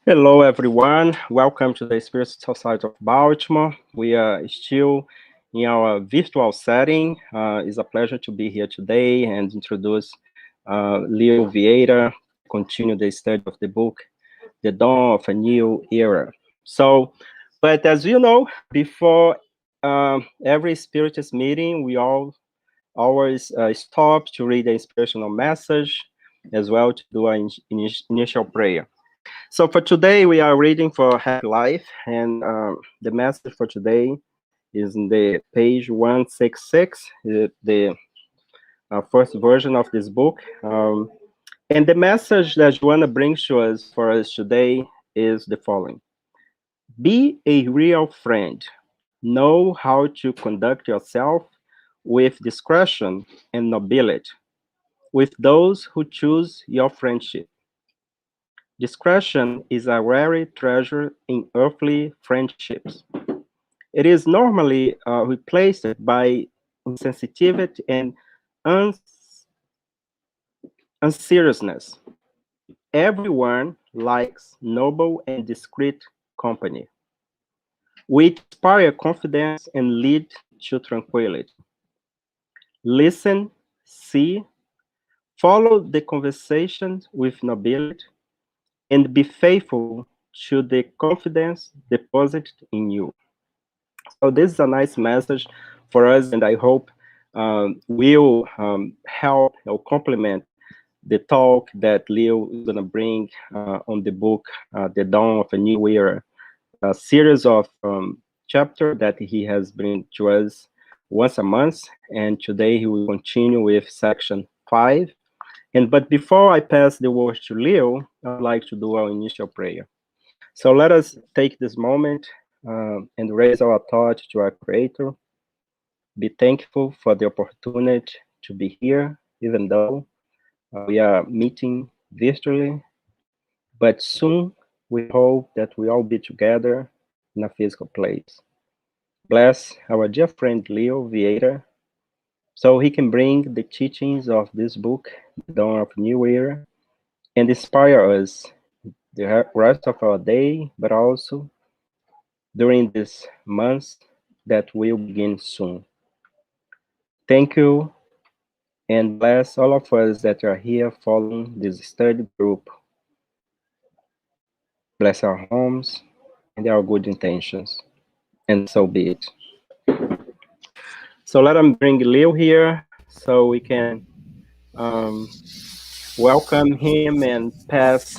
Hello, everyone. Welcome to the Spiritist Society of Baltimore. We are still in our virtual setting. It's a pleasure to be here today and introduce Leo Vieira, continue the study of the book, The Dawn of a New Era. But as you know, before every Spiritist meeting, we all always stop to read the inspirational message, as well to do an initial prayer. So for today, we are reading for Happy Life, and the message for today is in the page 166, the first version of this book. And the message that Joanna brings to us for us today is the following. Be a real friend. Know how to conduct yourself with discretion and nobility with those who choose your friendship. Discretion is a rare treasure in earthly friendships. It is normally replaced by insensitivity and unseriousness. Everyone likes noble and discreet company, which inspire confidence and lead to tranquility. Listen, see, follow the conversation with nobility, and be faithful to the confidence deposited in you. So this is a nice message for us, and I hope will help or complement the talk that Leo is going to bring on the book, The Dawn of a New Era, a series of chapters that he has bring to us once a month, and today he will continue with section 5. But before I pass the word to Leo, I'd like to do our initial prayer. So let us take this moment and raise our thought to our Creator. Be thankful for the opportunity to be here, even though we are meeting virtually. But soon we hope that we all be together in a physical place. Bless our dear friend Leo Vieira, so he can bring the teachings of this book, The Dawn of a New Era, and inspire us the rest of our day, but also during this month that will begin soon. Thank you, and bless all of us that are here following this study group. Bless our homes and our good intentions, and so be it. So let them bring Leo here so we can welcome him and pass,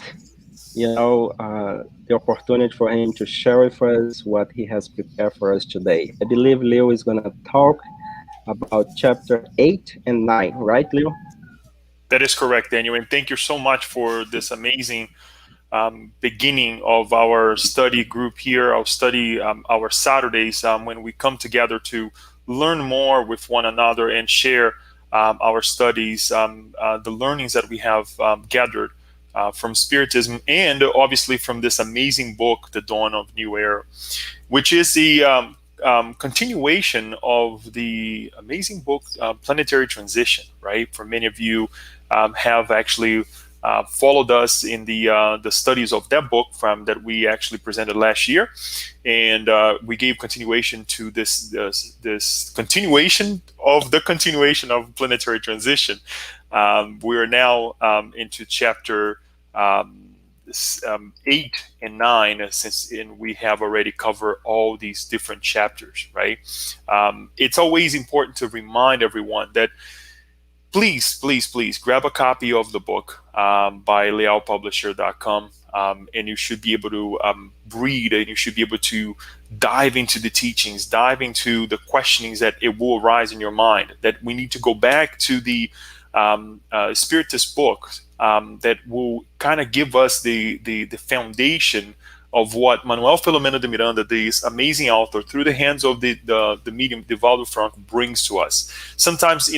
the opportunity for him to share with us what he has prepared for us today. I believe Leo is going to talk about chapter 8 and 9, right, Leo? That is correct, Daniel, and thank you so much for this amazing beginning of our study group here. Our study, our Saturdays, when we come together to learn more with one another and share our studies, the learnings that we have gathered from Spiritism, and obviously from this amazing book, The Dawn of New Era, which is the continuation of the amazing book, Planetary Transition, right? For many of you have actually followed us in the studies of that book from that we actually presented last year, and we gave continuation to this continuation of the continuation of Planetary Transition. We are now into chapter 8 and 9, since we have already covered all these different chapters, right? It's always important to remind everyone that please grab a copy of the book by lealpublisher.com, and you should be able to read, and you should be able to dive into the teachings, dive into the questionings that it will arise in your mind, that we need to go back to the Spiritist book that will kind of give us the foundation of what Manuel de Miranda, this amazing author, through the hands of the medium Divaldo Franco, brings to us. Sometimes,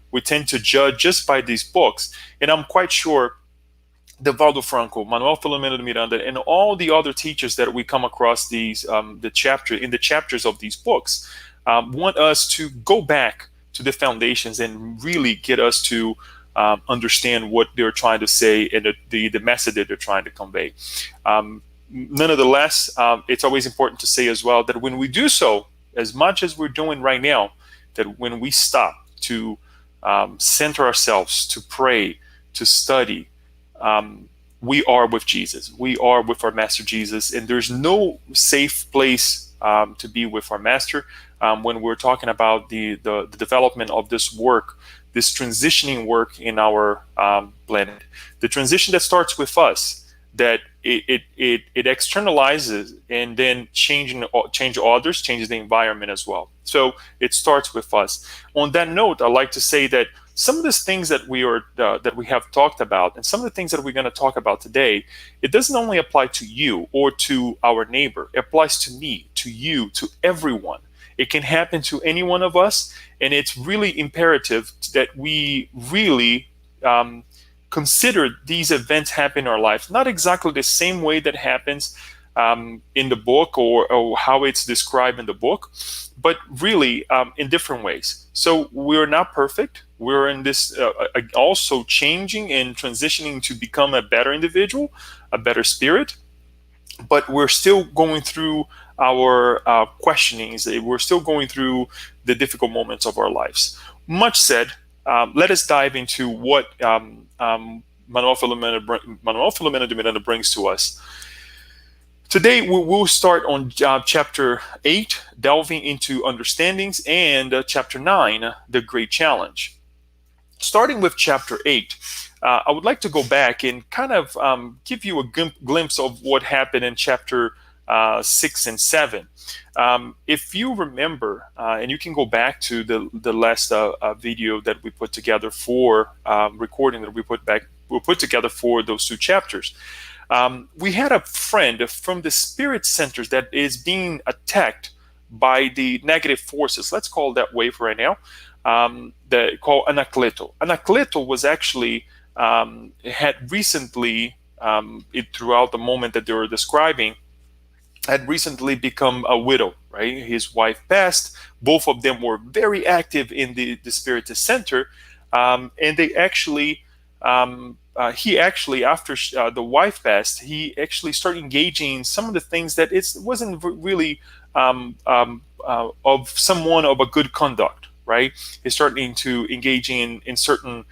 we tend to judge just by these books, and I'm quite sure Divaldo Franco, Manuel de Miranda, and all the other teachers that we come across the chapters of these books want us to go back to the foundations and really get us to understand what they're trying to say and the message that they're trying to convey. Nonetheless, it's always important to say as well that when we do so, as much as we're doing right now, that when we stop to center ourselves, to pray, to study, we are with Jesus. We are with our Master Jesus, and there's no safe place to be with our Master when we're talking about the development of this work, this transitioning work in our planet. The transition that starts with us, that it externalizes and then change others, changes the environment as well. So it starts with us. On that note, I'd like to say that some of these things that we have talked about, and some of the things that we're going to talk about today, it doesn't only apply to you or to our neighbor. It applies to me, to you, to everyone. It can happen to any one of us, and it's really imperative that we really consider these events happen in our lives, not exactly the same way that happens in the book or how it's described in the book, but really in different ways. So we're not perfect. We're in this also changing and transitioning to become a better individual, a better spirit, but we're still going through our questionings. We're still going through the difficult moments of our lives. Much said, let us dive into what Manuel Filomeno de Miranda brings to us. Today, we will start on chapter 8, delving into understandings, and chapter 9, the great challenge. Starting with chapter 8, I would like to go back and kind of give you a glimpse of what happened in chapter 6 and 7. If you remember, and you can go back to the last video that we put together for recording that we put together for those two chapters. We had a friend from the spirit centers that is being attacked by the negative forces. Let's call it that way for right now. That called Anacleto. Anacleto was actually had recently, throughout the moment that they were describing, had recently become a widow, right? His wife passed. Both of them were very active in the Spiritist Center. And they actually, he actually, after the wife passed, he actually started engaging in some of the things that it wasn't really of someone of a good conduct, right? He's starting to engage in certain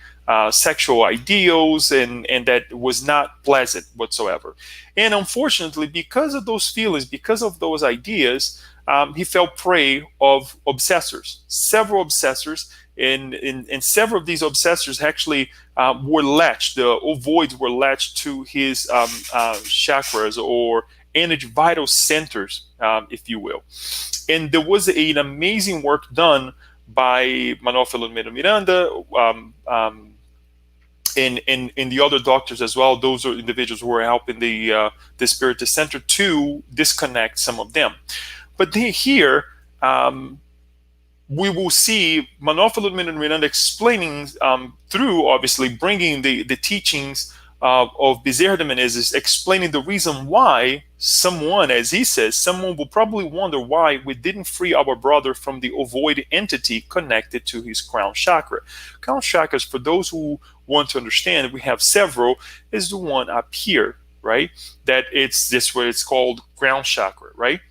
sexual ideals, and that was not pleasant whatsoever. And unfortunately, because of those feelings, because of those ideas, he fell prey of obsessors, several obsessors, and several of these obsessors actually were latched, the ovoids were latched to his chakras or energy vital centers, if you will. And there was an amazing work done by Manuel Filomeno Miranda, and the other doctors as well. Those are individuals who are helping the Spiritist Center to disconnect some of them. But here, we will see Manuel Filomeno Miranda explaining through, obviously, bringing the teachings of Bezerra de Menezes, explaining the reason why someone, as he says, someone will probably wonder why we didn't free our brother from the ovoid entity connected to his crown chakra. Crown chakras, for those who want to understand, we have several, is the one up here, right? That it's this what it's called, crown chakra, right?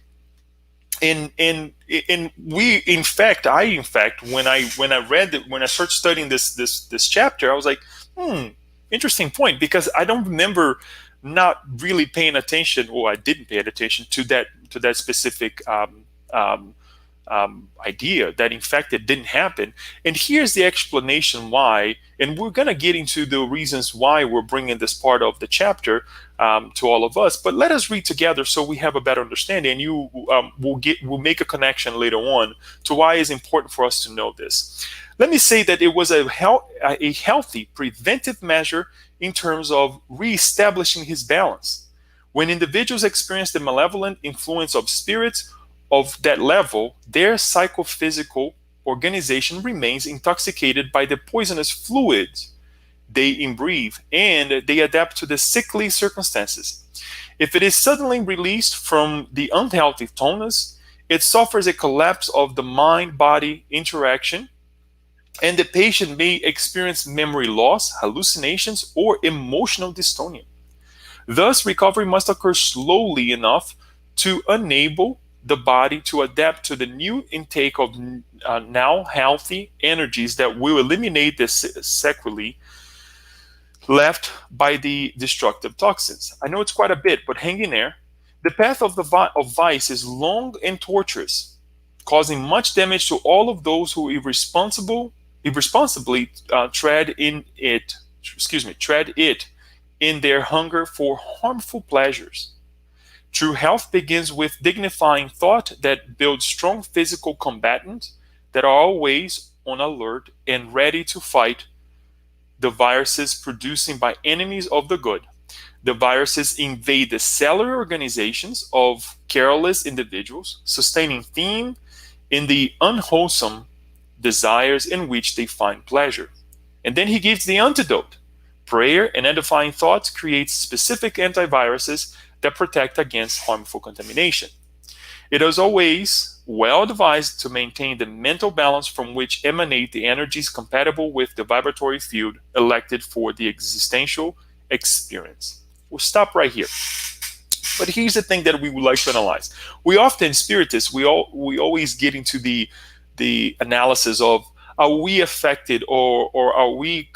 And we, in fact, when I read it, when I started studying this chapter, I was like, interesting point, because I don't remember not really paying attention, or I didn't pay attention to that specific idea, that in fact it didn't happen. And here's the explanation why, and we're going to get into the reasons why we're bringing this part of the chapter to all of us. But let us read together so we have a better understanding, and you will make a connection later on to why it's important for us to know this. Let me say that it was a healthy preventive measure in terms of reestablishing his balance. When individuals experience the malevolent influence of spirits of that level, their psychophysical organization remains intoxicated by the poisonous fluids they imbibe, and they adapt to the sickly circumstances. If it is suddenly released from the unhealthy tonus, it suffers a collapse of the mind-body interaction, and the patient may experience memory loss, hallucinations, or emotional dystonia. Thus, recovery must occur slowly enough to enable the body to adapt to the new intake of now healthy energies that will eliminate the sequelae left by the destructive toxins. I know it's quite a bit, but hang in there. The path of of vice is long and tortuous, causing much damage to all of those who irresponsibly tread in it. Excuse me, tread it in their hunger for harmful pleasures. True health begins with dignifying thought that builds strong physical combatants that are always on alert and ready to fight the viruses producing by enemies of the good. The viruses invade the cellular organizations of careless individuals, sustaining theme in the unwholesome desires in which they find pleasure. And then he gives the antidote. Prayer and edifying thoughts create specific antiviruses that protect against harmful contamination. It is always well advised to maintain the mental balance from which emanate the energies compatible with the vibratory field elected for the existential experience. We'll stop right here. But here's the thing that we would like to analyze. We often, spiritists, we always get into the analysis of, are we affected, or are we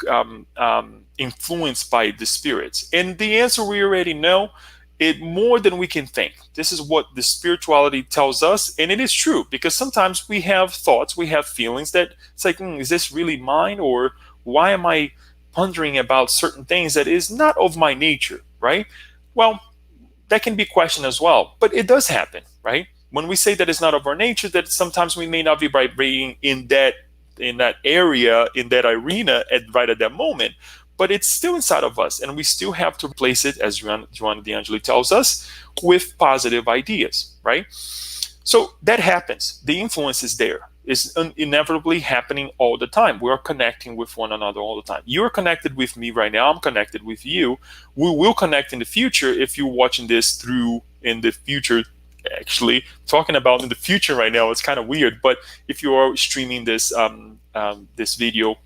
influenced by the spirits? And the answer we already know, it more than we can think. This is what the spirituality tells us, and it is true, because sometimes we have thoughts, we have feelings that it's like, is this really mine, or why am I pondering about certain things that is not of my nature, right? Well, that can be questioned as well, but it does happen, right? When we say that it's not of our nature, that sometimes we may not be vibrating in that area, in that arena right at that moment, but it's still inside of us, and we still have to replace it, as Joanna D'Angeli tells us, with positive ideas, right? So that happens. The influence is there. It's inevitably happening all the time. We are connecting with one another all the time. You're connected with me right now. I'm connected with you. We will connect in the future if you're watching this through in the future. Actually, talking about in the future right now, it's kind of weird. But if you are streaming this this video,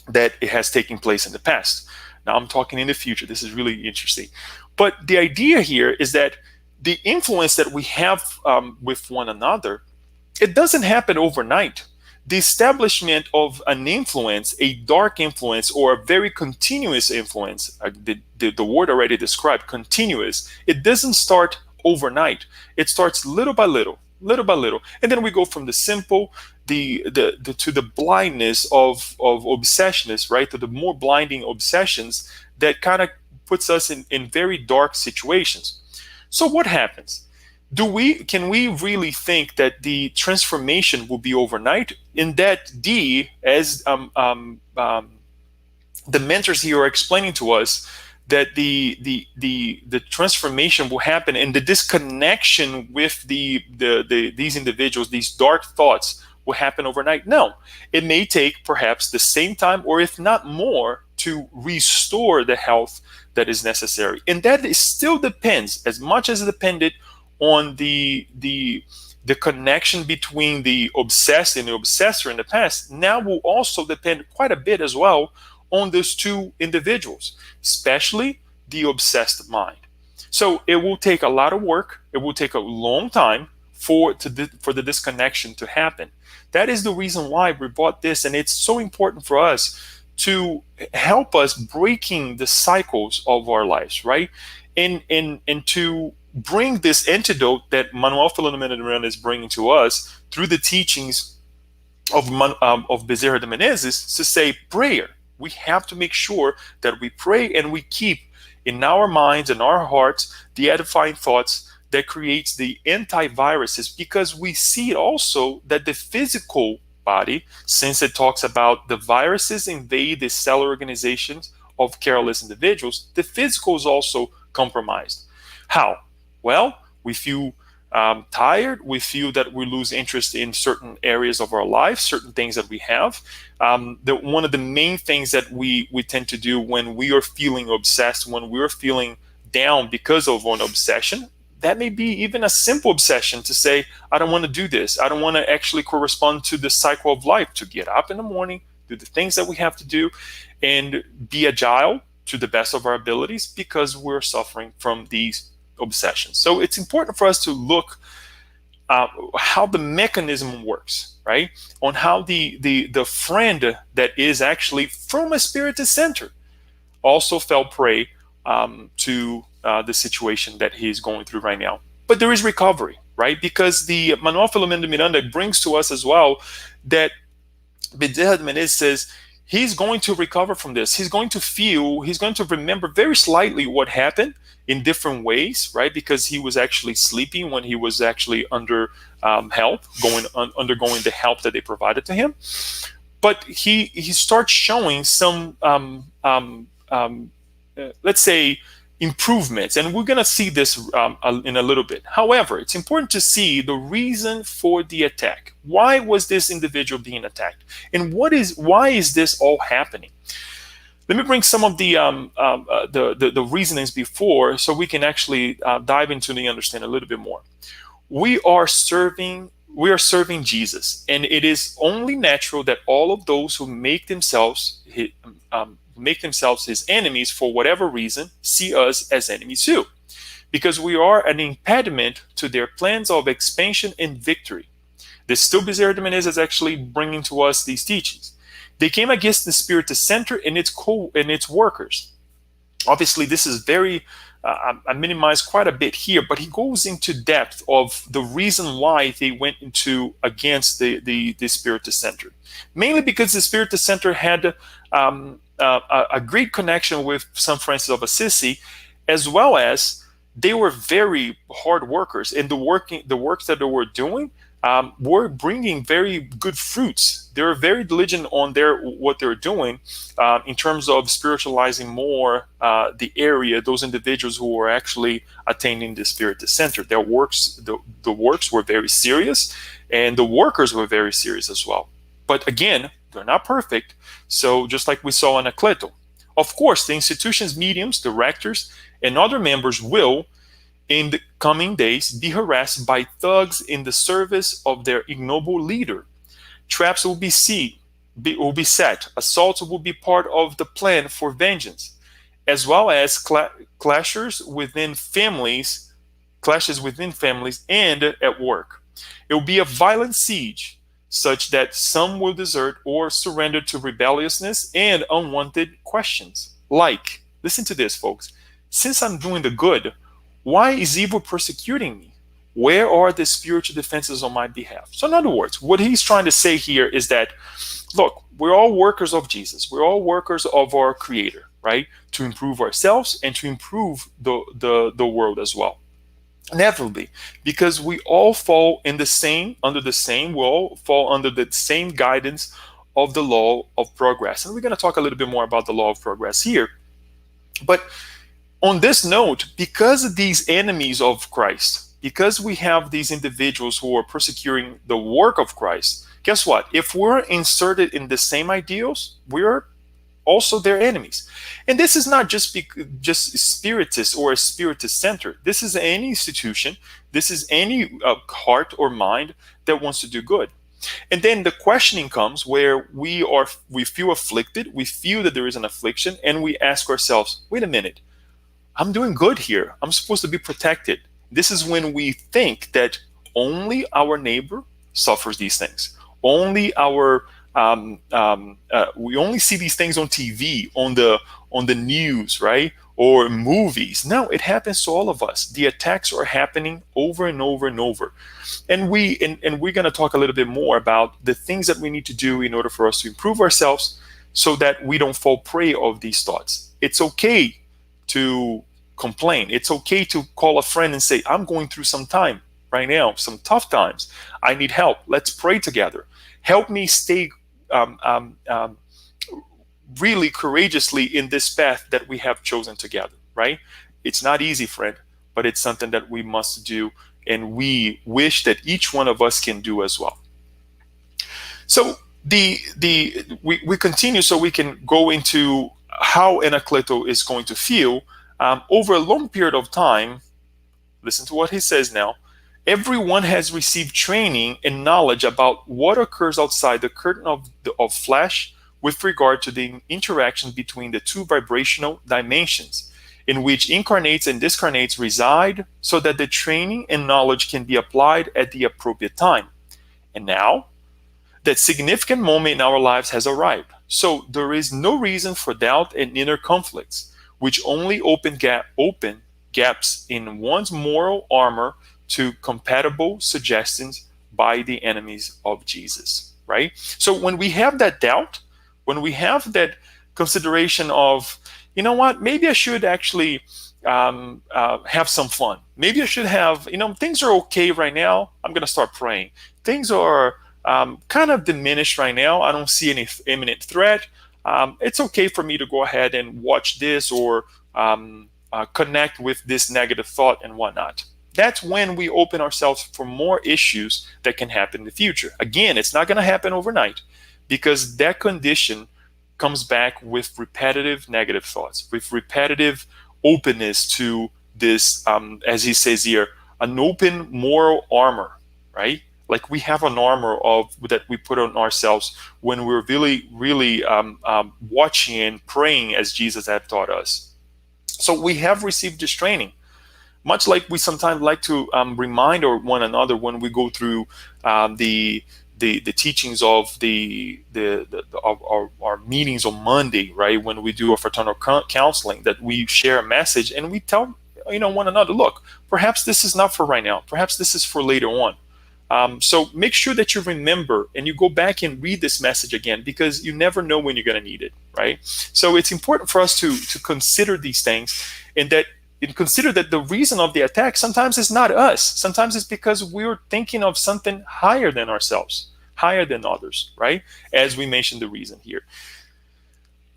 that it has taken place in the past. Now I'm talking in the future. This is really interesting. But the idea here is that the influence that we have with one another, it doesn't happen overnight. The establishment of an influence, a dark influence, or a very continuous influence, the word already described, continuous, it doesn't start overnight. It starts little by little, little by little. And then we go from the simple, to the blindness of obsessionists, right? To the more blinding obsessions that kind of puts us in very dark situations. So what happens? Can we really think that the transformation will be overnight? In that as the mentors here are explaining to us, that the transformation will happen, and the disconnection with these individuals, these dark thoughts, will happen overnight. No, it may take perhaps the same time, or if not more, to restore the health that is necessary. And that still depends, as much as it depended on the connection between the obsessed and the obsessor in the past, now will also depend quite a bit as well on those two individuals, especially the obsessed mind. So it will take a lot of work. It will take a long time for the disconnection to happen. That is the reason why we brought this, and it's so important for us to help us breaking the cycles of our lives, right? And to bring this antidote that Manuel P. Miranda is bringing to us through the teachings of Bezerra de Menezes, to say prayer. We have to make sure that we pray and we keep in our minds and our hearts the edifying thoughts that creates the antiviruses, because we see also that the physical body, since it talks about the viruses invade the cellular organizations of careless individuals, the physical is also compromised. How? Well, we feel tired. We feel that we lose interest in certain areas of our life, certain things that we have. One of the main things that we tend to do when we are feeling obsessed, when we're feeling down because of an obsession, That may be even a simple obsession to say, I don't want to do this. I don't want to actually correspond to the cycle of life, to get up in the morning, do the things that we have to do, and be agile to the best of our abilities because we're suffering from these obsessions. So it's important for us to look how the mechanism works, right? On how the friend that is actually from a spiritist center also fell prey to the situation that he's going through right now. But there is recovery, right? Because the Manuel Filomeno de Miranda brings to us as well that Bezerra de Menezes says he's going to recover from this. He's going to feel, he's going to remember very slightly what happened in different ways, right? Because he was actually sleeping when he was actually under help, undergoing the help that they provided to him. But he starts showing some, let's say, improvements, and we're going to see this in a little bit. However, it's important to see the reason for the attack. Why was this individual being attacked, and why is this all happening? Let me bring some of the reasonings before, so we can actually dive into the understanding a little bit more. We are serving Jesus, and it is only natural that all of those who make themselves his enemies for whatever reason see us as enemies too, because we are an impediment to their plans of expansion and victory. This still Bezerra de Menezes is actually bringing to us these teachings. They came against the Spiritist Center and its workers. Obviously, this is very I minimize quite a bit here, but he goes into depth of the reason why they went against the Spiritist Center. Mainly because the Spiritist Center had a great connection with St. Francis of Assisi, as well as they were very hard workers, and the works that they were doing were bringing very good fruits. They were very diligent on what they're doing in terms of spiritualizing more the area, those individuals who were actually attaining the Spiritist Center. Their works, the works were very serious, and the workers were very serious as well. But again, they're not perfect. So just like we saw in Acleto, of course, the institution's mediums, directors, and other members will, in the coming days, be harassed by thugs in the service of their ignoble leader. Traps will be set. Assaults will be part of the plan for vengeance, as well as clashes within families and at work. It will be a violent siege, such that some will desert or surrender to rebelliousness and unwanted questions. Like, listen to this, folks. Since I'm doing the good, why is evil persecuting me? Where are the spiritual defenses on my behalf? So in other words, what he's trying to say here is that, look, we're all workers of Jesus. We're all workers of our Creator, right? To improve ourselves and to improve the world as well. Inevitably, because we all fall under the same guidance of the law of progress. And we're going to talk a little bit more about the law of progress here. But on this note, because of these enemies of Christ, because we have these individuals who are persecuting the work of Christ, guess what? If we're inserted in the same ideals, we're also their enemies. And this is not just Spiritist or a Spiritist center. This is any institution. This is any heart or mind that wants to do good. And then the questioning comes where we feel afflicted. We feel that there is an affliction, and we ask ourselves, wait a minute, I'm doing good here. I'm supposed to be protected. This is when we think that only our neighbor suffers these things. Only we only see these things on TV, on the news, right? Or movies. No, it happens to all of us. The attacks are happening over and over and over. And we're going to talk a little bit more about the things that we need to do in order for us to improve ourselves so that we don't fall prey of these thoughts. It's okay to complain. It's okay to call a friend and say, I'm going through some time right now, some tough times. I need help. Let's pray together. Help me stay really courageously in this path that we have chosen together, right? It's not easy, friend, but it's something that we must do, and we wish that each one of us can do as well. So we continue so we can go into how Anacleto is going to feel over a long period of time. Listen to what he says now. Everyone has received training and knowledge about what occurs outside the curtain of flesh with regard to the interaction between the two vibrational dimensions in which incarnates and discarnates reside, so that the training and knowledge can be applied at the appropriate time. And now, that significant moment in our lives has arrived. So there is no reason for doubt and inner conflicts, which only open gaps in one's moral armor to compatible suggestions by the enemies of Jesus. Right? So when we have that doubt, when we have that consideration of, you know what, maybe I should actually have some fun. Maybe I should have, things are okay right now. I'm going to start praying. Things are kind of diminished right now. I don't see any imminent threat. It's okay for me to go ahead and watch this or connect with this negative thought and whatnot. That's when we open ourselves for more issues that can happen in the future. Again, it's not going to happen overnight, because that condition comes back with repetitive negative thoughts, with repetitive openness to this, as he says here, an open moral armor, right? Like we have an armor that we put on ourselves when we're really watching and praying as Jesus had taught us. So we have received this training, much like we sometimes like to remind one another when we go through the teachings of our meetings on Monday, right? When we do a fraternal counseling, that we share a message and we tell one another, look, perhaps this is not for right now. Perhaps this is for later on. So make sure that you remember and you go back and read this message again, because you never know when you're going to need it, right? So it's important for us to consider these things, and consider that the reason of the attack sometimes is not us. Sometimes it's because we're thinking of something higher than ourselves, higher than others, right? As we mentioned the reason here.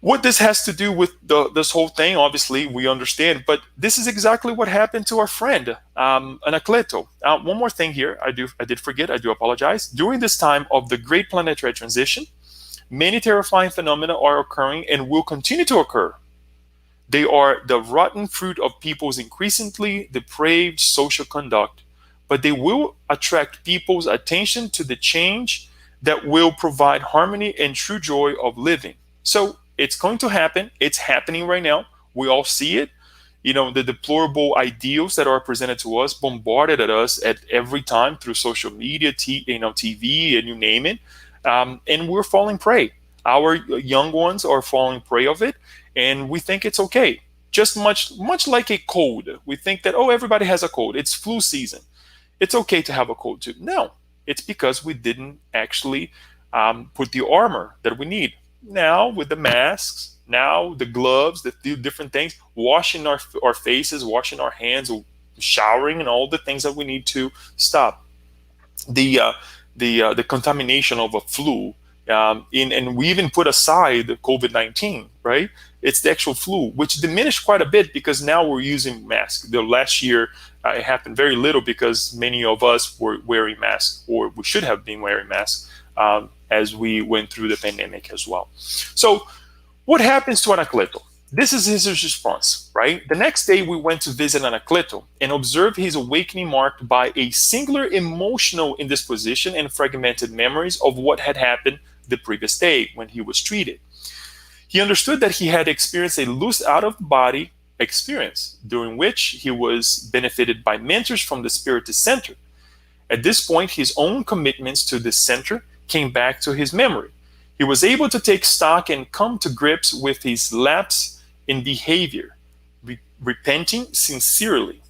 What this has to do with this whole thing, obviously, we understand, but this is exactly what happened to our friend, Anacleto. One more thing here, I did forget, I do apologize. During this time of the great planetary transition, many terrifying phenomena are occurring and will continue to occur. They are the rotten fruit of people's increasingly depraved social conduct, but they will attract people's attention to the change that will provide harmony and true joy of living. So it's going to happen. It's happening right now. We all see it. The deplorable ideals that are presented to us, bombarded at us at every time through social media, TV, and you name it. And we're falling prey. Our young ones are falling prey of it, and we think it's okay. Just much like a cold. We think that, everybody has a cold. It's flu season. It's okay to have a cold too. No, it's because we didn't actually put the armor that we need. Now with the masks, now the gloves, the different things, washing our faces, washing our hands, showering, and all the things that we need to stop the contamination of a flu. And we even put aside COVID-19, right? It's the actual flu, which diminished quite a bit because now we're using masks. The last year, it happened very little because many of us were wearing masks, or we should have been wearing masks as we went through the pandemic as well. So what happens to Anacleto? This is his response, right? The next day, we went to visit Anacleto and observed his awakening marked by a singular emotional indisposition and fragmented memories of what had happened the previous day when he was treated. He understood that he had experienced a loose out-of-body experience during which he was benefited by mentors from the Spiritist Center. At this point, his own commitments to the center came back to his memory. He was able to take stock and come to grips with his lapse in behavior, repenting sincerely.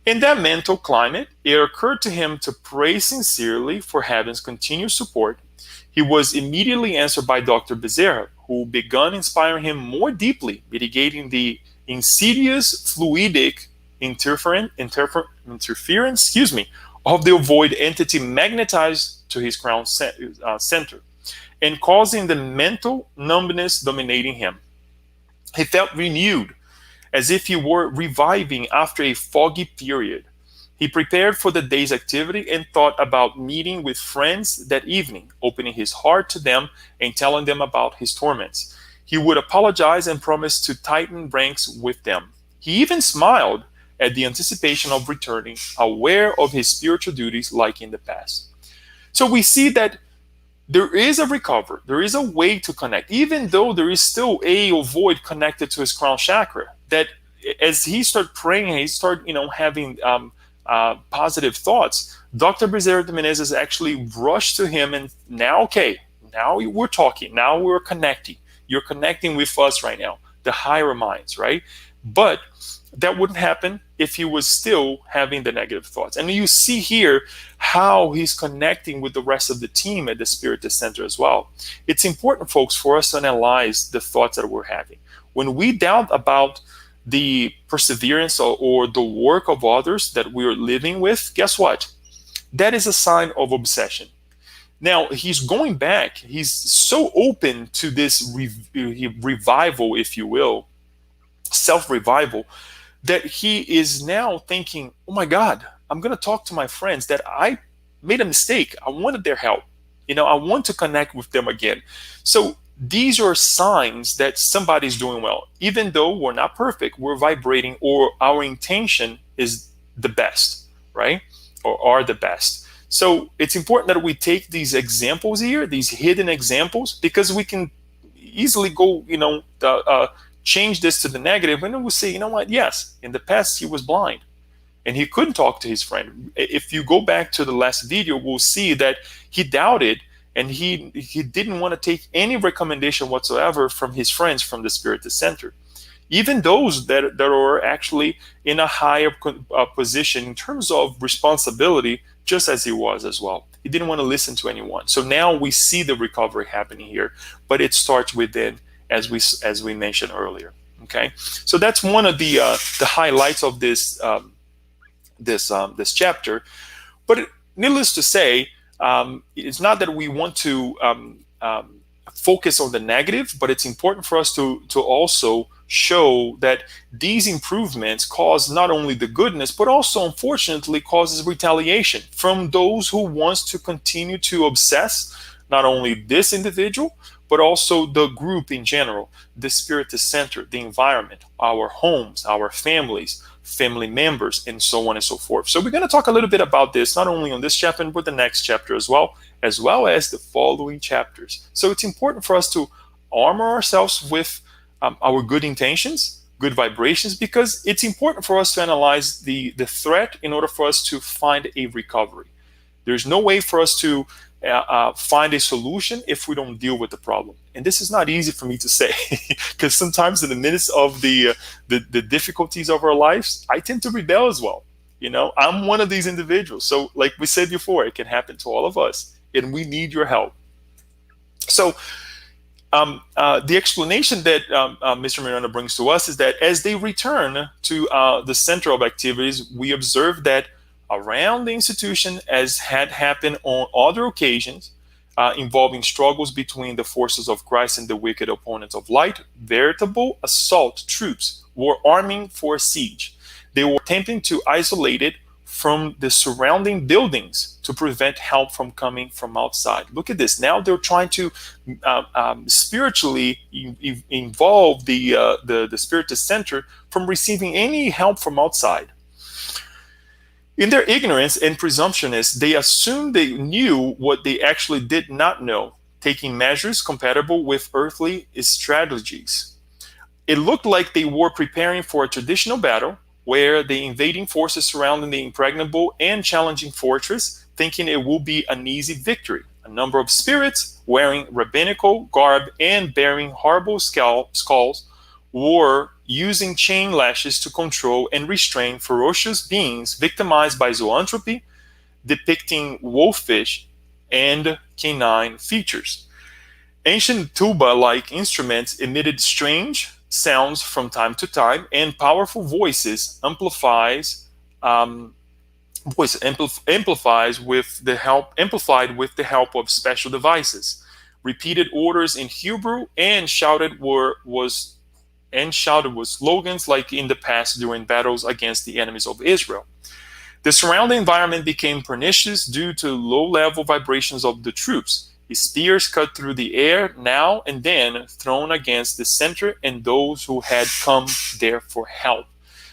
In that mental climate, it occurred to him to pray sincerely for heaven's continued support. He was immediately answered by Dr. Bezerra, who began inspiring him more deeply, mitigating the insidious fluidic interference of the ovoid entity magnetized to his crown center, and causing the mental numbness dominating him. He felt renewed, as if he were reviving after a foggy period. He prepared for the day's activity and thought about meeting with friends that evening, opening his heart to them and telling them about his torments. He would apologize and promise to tighten ranks with them. He even smiled at the anticipation of returning, aware of his spiritual duties like in the past. So we see that there is a recover, there is a way to connect, even though there is still a void connected to his crown chakra. That as he started praying, he started, having positive thoughts. Dr. Bezerra de Menezes actually rushed to him and now, okay, now we're talking, now we're connecting. You're connecting with us right now, the higher minds, right? But that wouldn't happen if he was still having the negative thoughts. And you see here how he's connecting with the rest of the team at the Spiritist Center as well. It's important, folks, for us to analyze the thoughts that we're having. When we doubt about the perseverance or the work of others that we're living with, guess what? That is a sign of obsession. Now, he's going back. He's so open to this revival, if you will, self-revival, that he is now thinking, oh my God, I'm going to talk to my friends that I made a mistake. I wanted their help. I want to connect with them again. So these are signs that somebody's doing well. Even though we're not perfect, we're vibrating, or our intention is the best, right? Or are the best. So it's important that we take these examples here, these hidden examples, because we can easily go, change this to the negative, and then we'll say, you know what? Yes, in the past he was blind and he couldn't talk to his friend. If you go back to the last video, we'll see that he doubted and he didn't want to take any recommendation whatsoever from his friends from the Spiritist Center. Even those that are actually in a higher position in terms of responsibility, just as he was as well. He didn't want to listen to anyone. So now we see the recovery happening here, but it starts within, as we mentioned earlier. Okay, so that's one of the highlights of this this chapter. But needless to say, it's not that we want to focus on the negative, but it's important for us to also show that these improvements cause not only the goodness, but also, unfortunately, causes retaliation from those who wants to continue to obsess not only this individual, but also the group in general, the Spiritist Center, the environment, our homes, our families, family members, and so on and so forth. So we're going to talk a little bit about this, not only on this chapter, but the next chapter as well as the following chapters. So it's important for us to armor ourselves with our good intentions, good vibrations, because it's important for us to analyze the threat in order for us to find a recovery. There's no way for us to find a solution if we don't deal with the problem. And this is not easy for me to say, because sometimes in the midst of the difficulties of our lives, I tend to rebel as well. I'm one of these individuals. So like we said before, it can happen to all of us, and we need your help. So the explanation that Mr. Miranda brings to us is that as they return to the center of activities, we observe that around the institution, as had happened on other occasions involving struggles between the forces of Christ and the wicked opponents of light, veritable assault troops were arming for a siege. They were attempting to isolate it from the surrounding buildings to prevent help from coming from outside. Look at this. Now they're trying to spiritually involve the Spiritist Center from receiving any help from outside. In their ignorance and presumptuousness, they assumed they knew what they actually did not know, taking measures compatible with earthly strategies. It looked like they were preparing for a traditional battle, where the invading forces surrounding the impregnable and challenging fortress, thinking it will be an easy victory. A number of spirits wearing rabbinical garb and bearing horrible skulls were using chain lashes to control and restrain ferocious beings victimized by zoanthropy, depicting wolfish and canine features. Ancient tuba-like instruments emitted strange sounds from time to time, and powerful voices amplified with the help of special devices. Repeated orders in Hebrew and shouted with slogans like in the past during battles against the enemies of Israel. The surrounding environment became pernicious due to low-level vibrations of the troops. Spears cut through the air now and then, thrown against the center and those who had come there for help.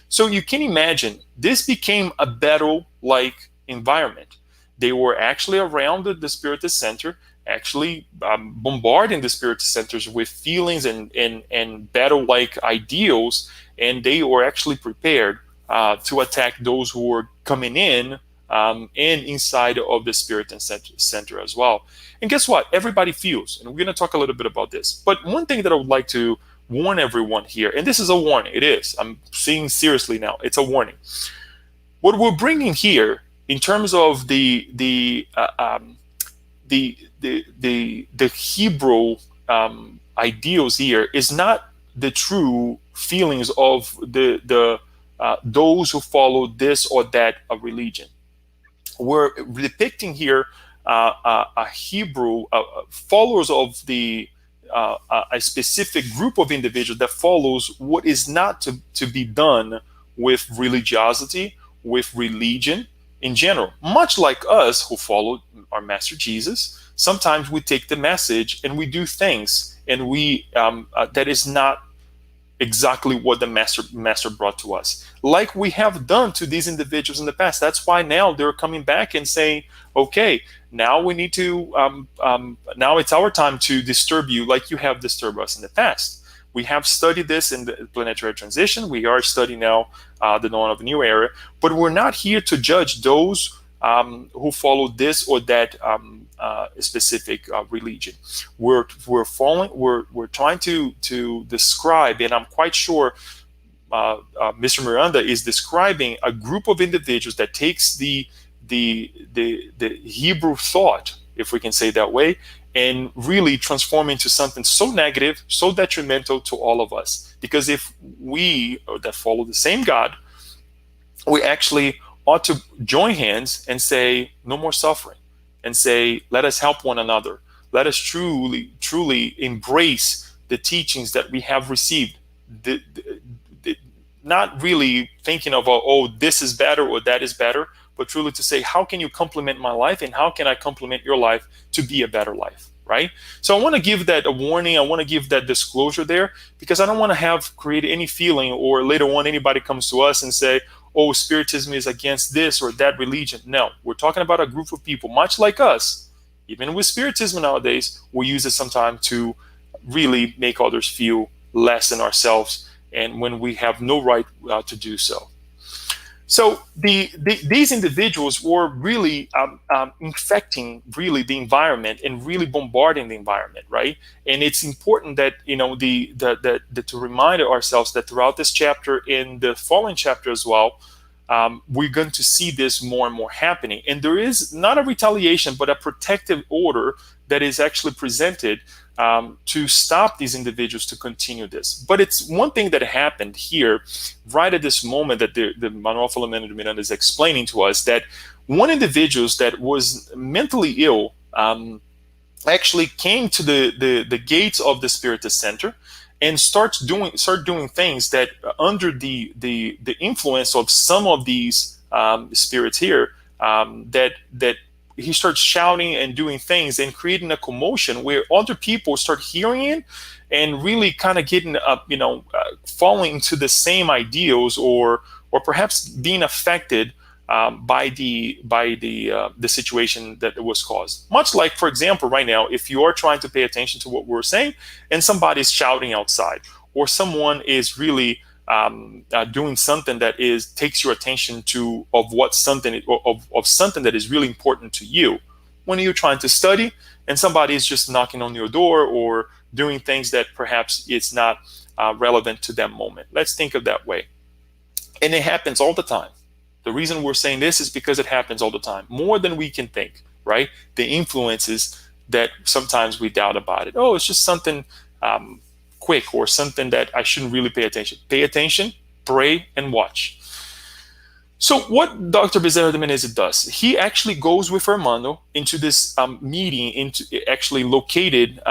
So you can imagine this became a battle-like environment. They were actually around the Spiritist Center, actually bombarding the Spiritist centers with feelings and battle-like ideals, and they were actually prepared to attack those who were coming in and inside of the Spiritist Center as well. And guess what? Everybody feels, and we're going to talk a little bit about this. But one thing that I would like to warn everyone here, and this is a warning, it is, I'm saying seriously now, it's a warning. What we're bringing here in terms of the Hebrew ideals here is not the true feelings of the those who follow this or that religion. We're depicting here a Hebrew followers of a specific group of individuals that follows what is not to be done with religiosity, with religion in general. Much like us who follow our Master Jesus, sometimes we take the message and we do things, and we that is not exactly what the master brought to us, like we have done to these individuals in the past. That's why now they're coming back and saying, okay, now we need to now it's our time to disturb you like you have disturbed us in the past. We have studied this in the planetary transition. We are studying now the dawn of a new era, but we're not here to judge those who follow this or that specific religion. We're trying to describe, and I'm quite sure Mr. Miranda is describing a group of individuals that takes the Hebrew thought, if we can say that way, and really transform into something so negative, so detrimental to all of us. Because if we that follow the same God, we actually ought to join hands and say, no more suffering, and say, let us help one another. Let us truly embrace the teachings that we have received. Not really thinking of, oh, this is better or that is better, but truly to say, how can you complement my life, and how can I complement your life to be a better life, right? So I want to give that a warning. I want to give that disclosure there, because I don't want to have created any feeling, or later on anybody comes to us and say, oh, Spiritism is against this or that religion. No, we're talking about a group of people, much like us. Even with Spiritism nowadays, we use it sometimes to really make others feel less than ourselves, and when we have no right to do so. So these individuals were really infecting really the environment and really bombarding the environment, right? And it's important that to remind ourselves that throughout this chapter, in the following chapter as well, we're going to see this more and more happening. And there is not a retaliation, but a protective order that is actually presented to stop these individuals to continue this. But it's one thing that happened here, right at this moment, that the Manuel P. Miranda is explaining to us, that one individual that was mentally ill actually came to the gates of the Spiritist Center and start doing things that, under the influence of some of these spirits here, that he starts shouting and doing things and creating a commotion where other people start hearing it and really kind of getting falling into the same ideals, or perhaps being affected by the situation that was caused. Much like, for example, right now, if you are trying to pay attention to what we're saying and somebody's shouting outside, or someone is really doing something that takes your attention of something that is really important to you, when you're trying to study and somebody is just knocking on your door or doing things that perhaps it's not relevant to that moment. Let's think of that way. And it happens all the time. The reason we're saying this is because it happens all the time, more than we can think, right? The influences that sometimes we doubt about it. Oh, it's just something quick, or something that I shouldn't really pay attention. Pay attention, pray, and watch. So what Dr. Bezerra de Menezes does, he actually goes with Hermano into this meeting, actually located,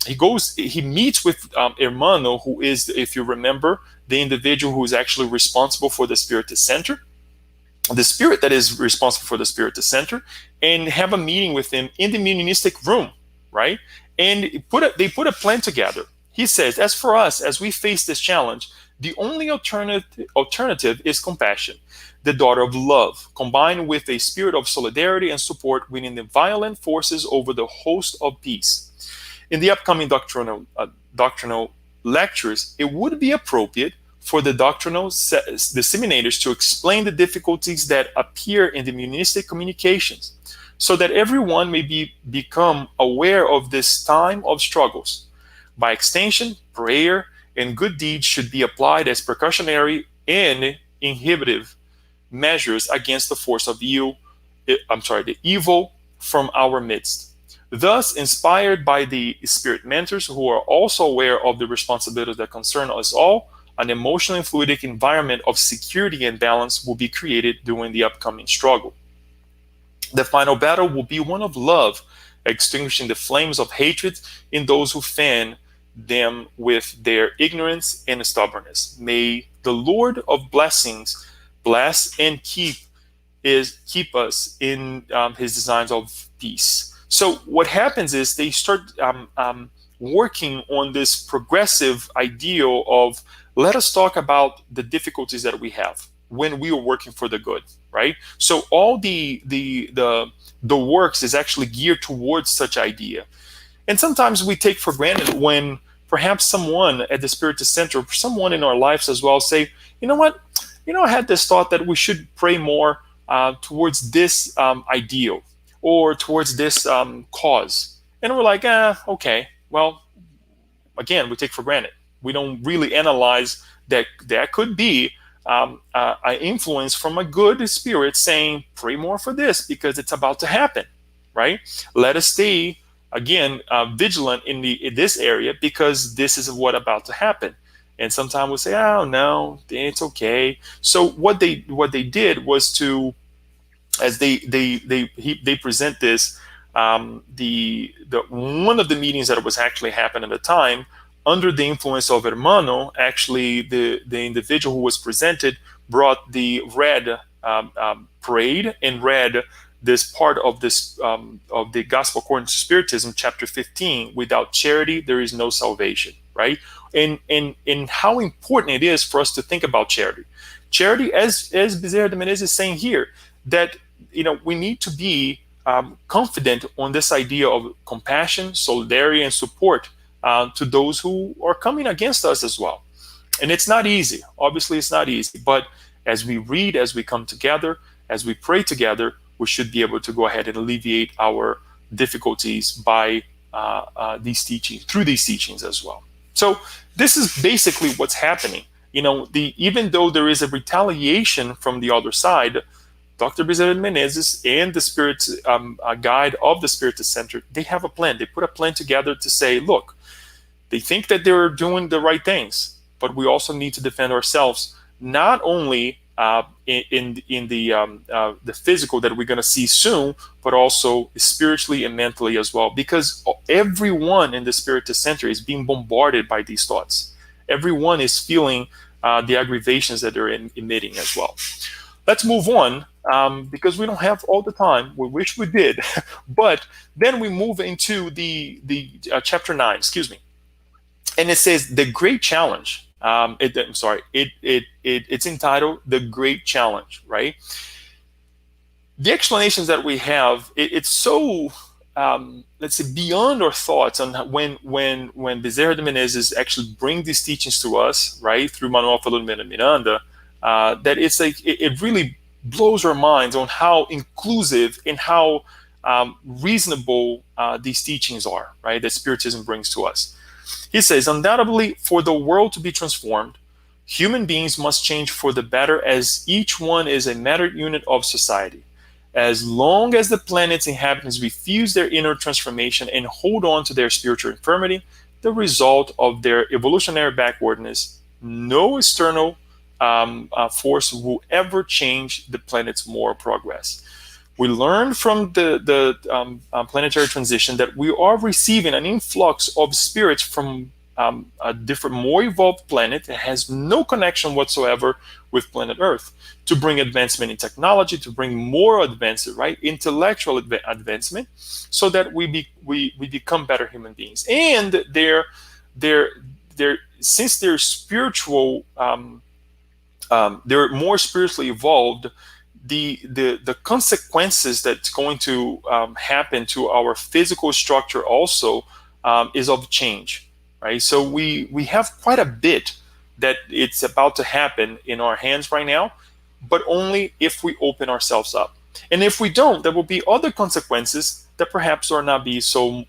he meets with Hermano, who is, if you remember, the individual who is actually responsible for the Spiritist Center, the spirit that is responsible for the Spiritist Center, and have a meeting with him in the mediumistic room, right? And they put a plan together. He says, as for us, as we face this challenge, The only alternative is compassion, the daughter of love, combined with a spirit of solidarity and support within the violent forces over the host of peace. In the upcoming doctrinal lectures, it would be appropriate for the doctrinal disseminators to explain the difficulties that appear in the monistic communications, so that everyone may become aware of this time of struggles. By extension, prayer and good deeds should be applied as precautionary and inhibitive measures against the force of the evil from our midst. Thus, inspired by the spirit mentors who are also aware of the responsibilities that concern us all, an emotional and fluidic environment of security and balance will be created during the upcoming struggle. The final battle will be one of love, extinguishing the flames of hatred in those who fan them with their ignorance and stubbornness. May the Lord of blessings bless and keep us in his designs of peace. So what happens is they start working on this progressive ideal of, let us talk about the difficulties that we have when we are working for the good, right? So all the works is actually geared towards such idea. And sometimes we take for granted when perhaps someone at the Spiritist Center, or someone in our lives as well, say, you know what, I had this thought that we should pray more towards this ideal or towards this cause. And we're like, okay, well, again, we take for granted. We don't really analyze that could be an influence from a good spirit saying, pray more for this because it's about to happen, right? Let us stay, again, vigilant in this area because this is what about to happen. And sometimes we say, oh, no, it's okay. So what they did was to, as they present this, the one of the meetings that was actually happening at the time, under the influence of Hermano, actually the individual who was presented brought the red parade and read this part of this of the Gospel according to Spiritism, chapter 15. Without charity, there is no salvation, right? And how important it is for us to think about charity. Charity, as Bezerra de Menezes is saying here, that we need to be confident on this idea of compassion, solidarity, and support to those who are coming against us as well. And it's not easy. Obviously, it's not easy. But as we read, as we come together, as we pray together, we should be able to go ahead and alleviate our difficulties by these teachings, through these teachings as well. So this is basically what's happening. Even though there is a retaliation from the other side, Dr. Bezerra de Menezes and the Spirit guide of the Spiritist Center, they have a plan. They put a plan together to say, look, they think that they're doing the right things, but we also need to defend ourselves, not only in the physical that we're going to see soon, but also spiritually and mentally as well, because everyone in the Spiritist Center is being bombarded by these thoughts. Everyone is feeling the aggravations that they're emitting as well. Let's move on, because we don't have all the time. We wish we did. But then we move into the chapter 9, excuse me. And it says, The Great Challenge. It's entitled The Great Challenge, right? The explanations that we have, it's so, let's say, beyond our thoughts on when Bezerra de Menezes actually bring these teachings to us, right, through Manuel P and Miranda, that it's like, it really blows our minds on how inclusive and how reasonable these teachings are, right, that Spiritism brings to us. He says, undoubtedly, for the world to be transformed, human beings must change for the better, as each one is a matter unit of society. As long as the planet's inhabitants refuse their inner transformation and hold on to their spiritual infirmity, the result of their evolutionary backwardness, no external force will ever change the planet's moral progress. We learned from the planetary transition that we are receiving an influx of spirits from a different, more evolved planet that has no connection whatsoever with planet Earth, to bring advancement in technology, to bring more advancement, right, intellectual advancement, so that we become better human beings. And they're since they're more spiritually evolved, the consequences that's going to happen to our physical structure also is of change, right? So we have quite a bit that it's about to happen in our hands right now, but only if we open ourselves up. And if we don't, there will be other consequences that perhaps are not be so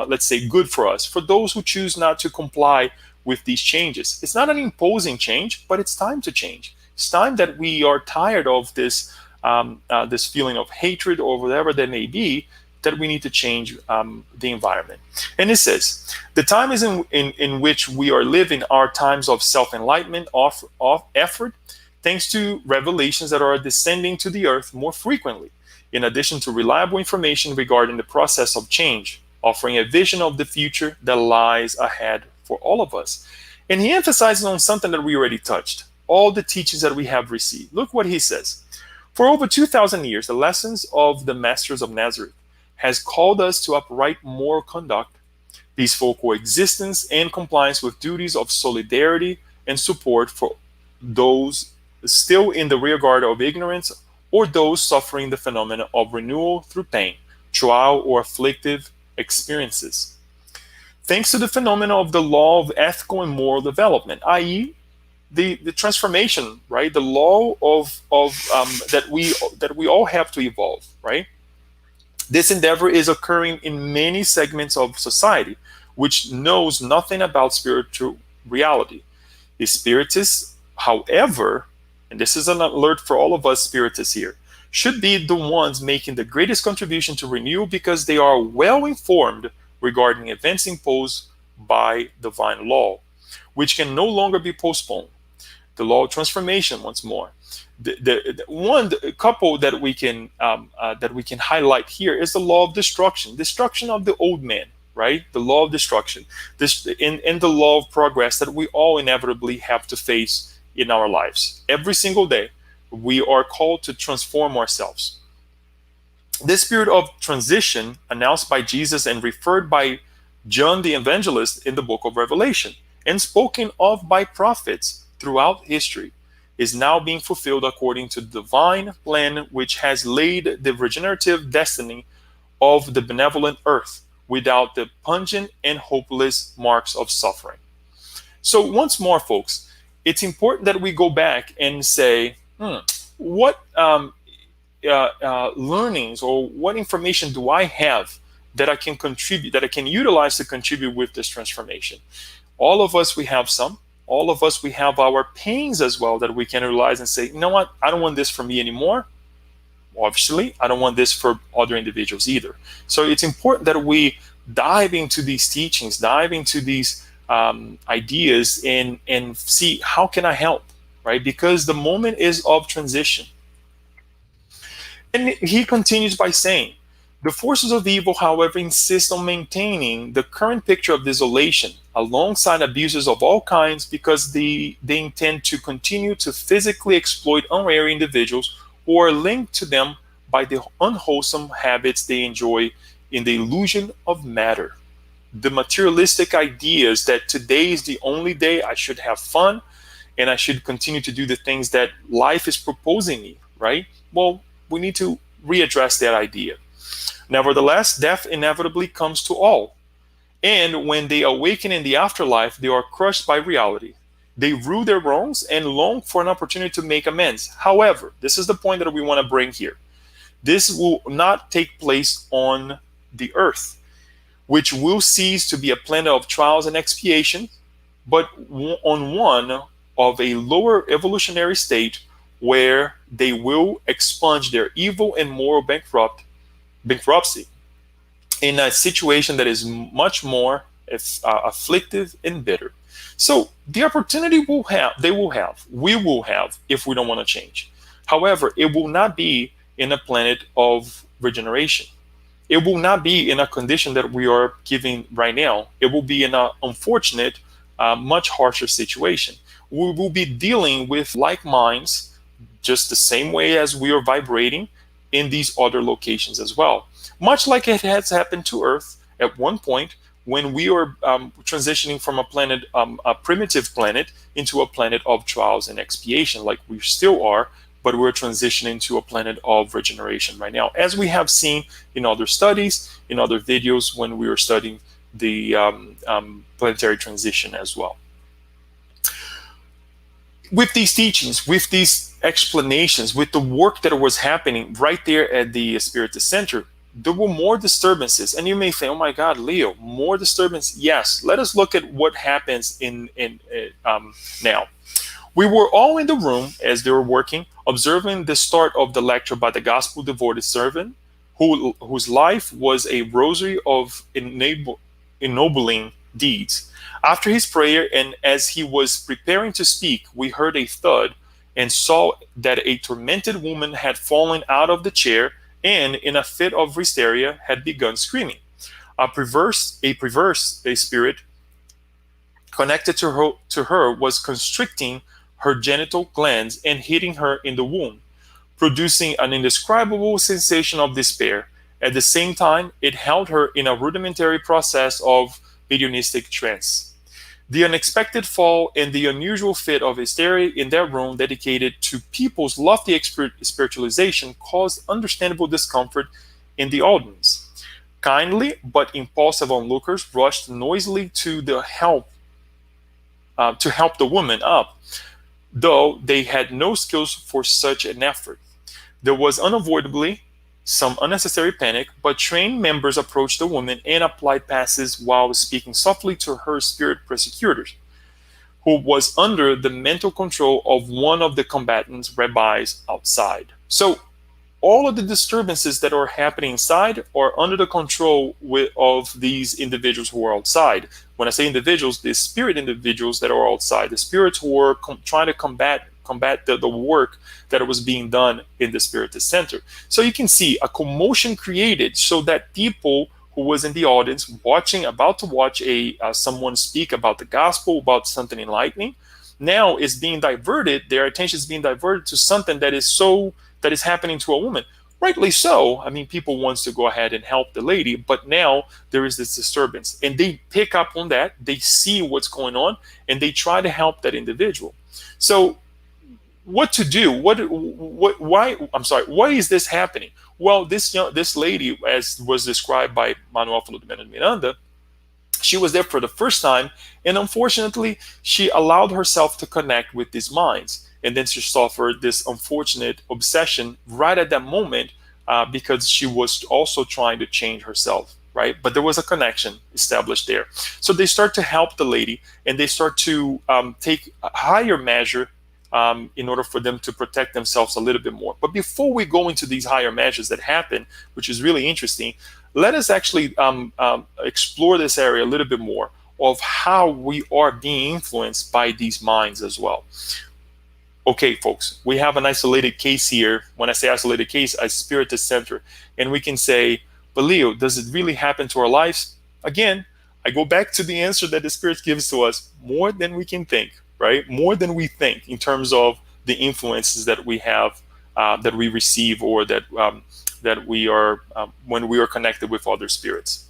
let's say good for us. For those who choose not to comply with these changes, it's not an imposing change, but it's time to change. It's time that we are tired of this feeling of hatred or whatever that may be. That we need to change the environment. And it says, the time is in which we are living are times of self-enlightenment, of effort, thanks to revelations that are descending to the earth more frequently, in addition to reliable information regarding the process of change, offering a vision of the future that lies ahead for all of us. And he emphasizes on something that we already touched, all the teachings that we have received. Look what he says. For over 2,000 years, the lessons of the masters of Nazareth has called us to upright moral conduct, peaceful coexistence, and compliance with duties of solidarity and support for those still in the rearguard of ignorance or those suffering the phenomena of renewal through pain, trial, or afflictive experiences. Thanks to the phenomena of the law of ethical and moral development, i.e., the transformation, right? The law of that we all have to evolve, right? This endeavor is occurring in many segments of society, which knows nothing about spiritual reality. The Spiritists, however, and this is an alert for all of us Spiritists here, should be the ones making the greatest contribution to renewal because they are well informed regarding events imposed by divine law, which can no longer be postponed. The law of transformation, once more. The one couple that we can highlight here is the law of destruction of the old man, right? The law of destruction, this in the law of progress that we all inevitably have to face in our lives every single day. We are called to transform ourselves. This spirit of transition, announced by Jesus and referred by John the Evangelist in the book of Revelation, and spoken of by prophets throughout history, is now being fulfilled according to the divine plan which has laid the regenerative destiny of the benevolent earth without the pungent and hopeless marks of suffering. So once more, folks, it's important that we go back and say, what learnings or what information do I have that I can contribute, that I can utilize to contribute with this transformation? All of us, we have some. All of us, we have our pains as well that we can utilize and say, you know what, I don't want this for me anymore. Obviously, I don't want this for other individuals either. So it's important that we dive into these teachings, dive into these ideas and see how can I help, right? Because the moment is of transition. And he continues by saying, the forces of evil, however, insist on maintaining the current picture of desolation alongside abuses of all kinds because they intend to continue to physically exploit unwary individuals who are linked to them by the unwholesome habits they enjoy in the illusion of matter. The materialistic ideas that today is the only day I should have fun and I should continue to do the things that life is proposing me, right? Well, we need to readdress that idea. Nevertheless, death inevitably comes to all. And when they awaken in the afterlife, they are crushed by reality. They rue their wrongs and long for an opportunity to make amends. However, this is the point that we want to bring here. This will not take place on the earth, which will cease to be a planet of trials and expiation, but on one of a lower evolutionary state where they will expunge their evil and moral bankruptcy in a situation that is much more afflictive and bitter. So the opportunity we will have if we don't want to change. However, it will not be in a planet of regeneration. It will not be in a condition that we are giving right now. It will be in an unfortunate, much harsher situation. We will be dealing with like minds just the same way as we are vibrating in these other locations as well. Much like it has happened to Earth at one point when we are transitioning from a primitive planet, into a planet of trials and expiation, like we still are, but we're transitioning to a planet of regeneration right now, as we have seen in other studies, in other videos when we were studying the planetary transition as well. With these teachings, with these explanations, with the work that was happening right there at the Spiritist Center, there were more disturbances. And you may think, oh my God, Leo, more disturbance. Yes, let us look at what happens now. We were all in the room as they were working, observing the start of the lecture by the gospel devoted servant, whose life was a rosary of ennobling deeds. After his prayer, and as he was preparing to speak, we heard a thud and saw that a tormented woman had fallen out of the chair and, in a fit of hysteria, had begun screaming. A spirit connected to her was constricting her genital glands and hitting her in the womb, producing an indescribable sensation of despair. At the same time, it held her in a rudimentary process of mediumistic trance. The unexpected fall and the unusual fit of hysteria in that room dedicated to people's lofty spiritualization caused understandable discomfort in the audience. Kindly but impulsive onlookers rushed noisily to help the woman up, though they had no skills for such an effort. There was unavoidably some unnecessary panic, but trained members approached the woman and applied passes while speaking softly to her spirit persecutors, who was under the mental control of one of the combatants' rabbis outside. So all of the disturbances that are happening inside are under the control of these individuals who are outside. When I say individuals, the spirit individuals that are outside, the spirits who are trying to combat the work that was being done in the Spiritist Center. So you can see a commotion created so that people who was in the audience about to watch someone speak about the gospel, about something enlightening, now is being diverted. Their attention is being diverted to something that is happening to a woman. Rightly so. I mean, people wants to go ahead and help the lady, but now there is this disturbance, and they pick up on that. They see what's going on, and they try to help that individual. So, what to do? Why? I'm sorry. Why is this happening? Well, this lady, as was described by Manuel P and Miranda, she was there for the first time, and unfortunately, she allowed herself to connect with these minds. And then she suffered this unfortunate obsession right at that moment because she was also trying to change herself, right? But there was a connection established there. So they start to help the lady, and they start to take a higher measure in order for them to protect themselves a little bit more. But before we go into these higher measures that happen, which is really interesting, let us actually explore this area a little bit more of how we are being influenced by these minds as well. Okay, folks, we have an isolated case here. When I say isolated case, a Spiritist Center. And we can say, but Leo, does it really happen to our lives? Again, I go back to the answer that the Spirit gives to us: more than we can think, right? More than we think in terms of the influences that we have, that we receive, or that we are, when we are connected with other spirits.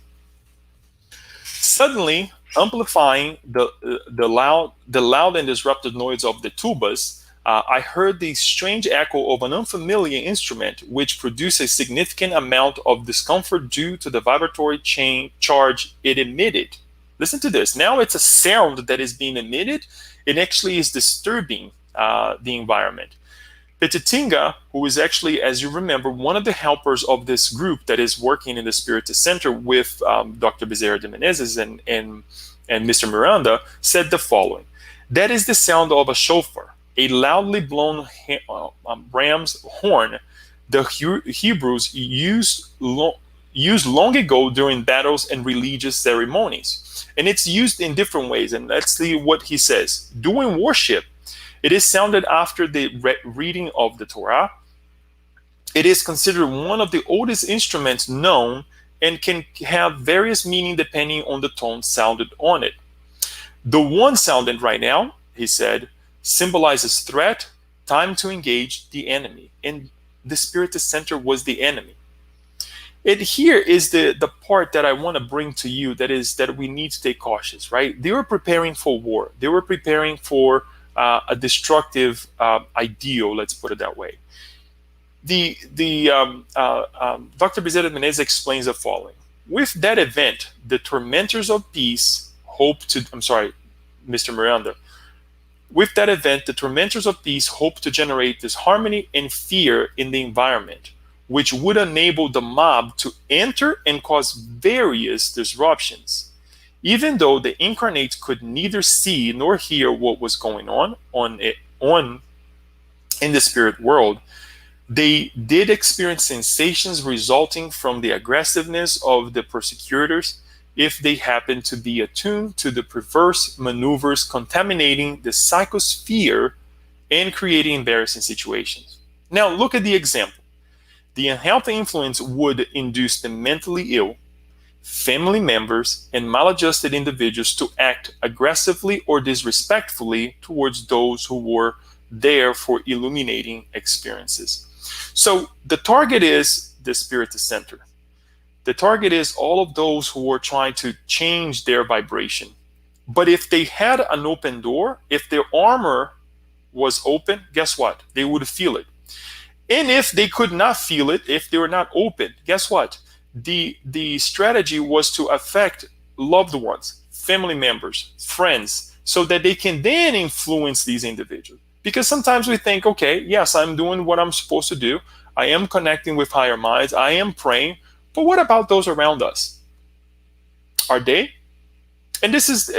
Suddenly, amplifying the loud and disruptive noise of the tubas, I heard the strange echo of an unfamiliar instrument, which produced a significant amount of discomfort due to the vibratory charge it emitted. Listen to this. Now it's a sound that is being emitted. It actually is disturbing the environment. Petitinga, who is actually, as you remember, one of the helpers of this group that is working in the Spiritist Center with Dr. Bezerra de Menezes and Mr. Miranda, said the following: "That is the sound of a shofar, a loudly blown ram's horn the Hebrews used long ago during battles and religious ceremonies." And it's used in different ways. And let's see what he says. During worship, it is sounded after the reading of the Torah. It is considered one of the oldest instruments known and can have various meanings depending on the tone sounded on it. The one sounded right now, he said, symbolizes threat, time to engage the enemy. And the Spiritist Center was the enemy. it here is the part that I want to bring to you, that is that we need to stay cautious, right? They were preparing for war. They were preparing for a destructive ideal. Let's put it that way. Dr. Bezerra Menezes explains the following: with that event, the tormentors of peace hope to. I'm sorry, Mr. Miranda. With that event, the tormentors of peace hope to generate disharmony and fear in the environment, which would enable the mob to enter and cause various disruptions. Even though the incarnates could neither see nor hear what was going on in the spirit world, they did experience sensations resulting from the aggressiveness of the persecutors if they happened to be attuned to the perverse maneuvers contaminating the psychosphere and creating embarrassing situations. Now, look at the example. The unhealthy influence would induce the mentally ill, family members, and maladjusted individuals to act aggressively or disrespectfully towards those who were there for illuminating experiences. So the target is the Spiritist Center. The target is all of those who are trying to change their vibration. But if they had an open door, if their armor was open, guess what? They would feel it. And if they could not feel it, if they were not open, guess what? The strategy was to affect loved ones, family members, friends, so that they can then influence these individuals. Because sometimes we think, okay, yes, I'm doing what I'm supposed to do. I am connecting with higher minds. I am praying. But what about those around us? Are they? And this is,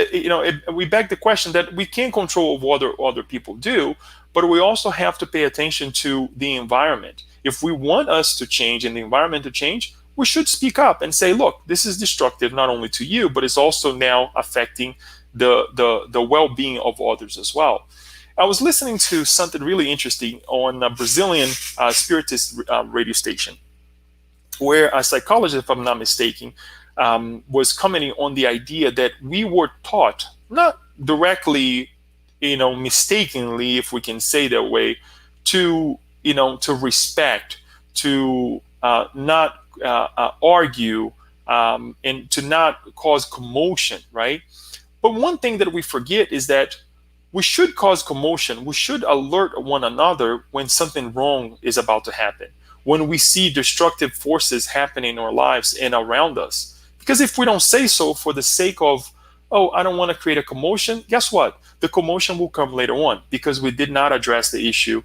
we beg the question that we can't control what other people do, but we also have to pay attention to the environment. If we want us to change and the environment to change, we should speak up and say, look, this is destructive not only to you, but it's also now affecting the well-being of others as well. I was listening to something really interesting on a Brazilian Spiritist radio station, where a psychologist, if I'm not mistaken, was commenting on the idea that we were taught, not directly, mistakenly, if we can say that way, to respect, to not argue, and to not cause commotion, right? But one thing that we forget is that we should cause commotion. We should alert one another when something wrong is about to happen, when we see destructive forces happening in our lives and around us. Because if we don't say so for the sake of, oh, I don't want to create a commotion, guess what? The commotion will come later on because we did not address the issue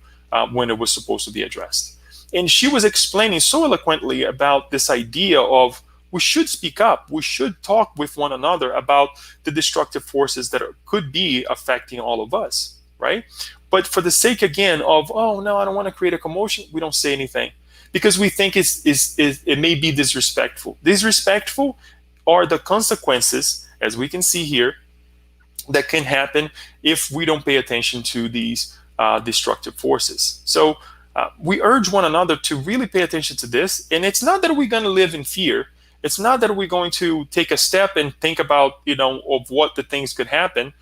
when it was supposed to be addressed. And she was explaining so eloquently about this idea of we should speak up. We should talk with one another about the destructive forces that could be affecting all of us, right? But for the sake, again, of, oh, no, I don't want to create a commotion, we don't say anything because we think it may be disrespectful. Disrespectful are the consequences, as we can see here, that can happen if we don't pay attention to these destructive forces. So we urge one another to really pay attention to this. And it's not that we're going to live in fear. It's not that we're going to take a step and think about, of what the things could happen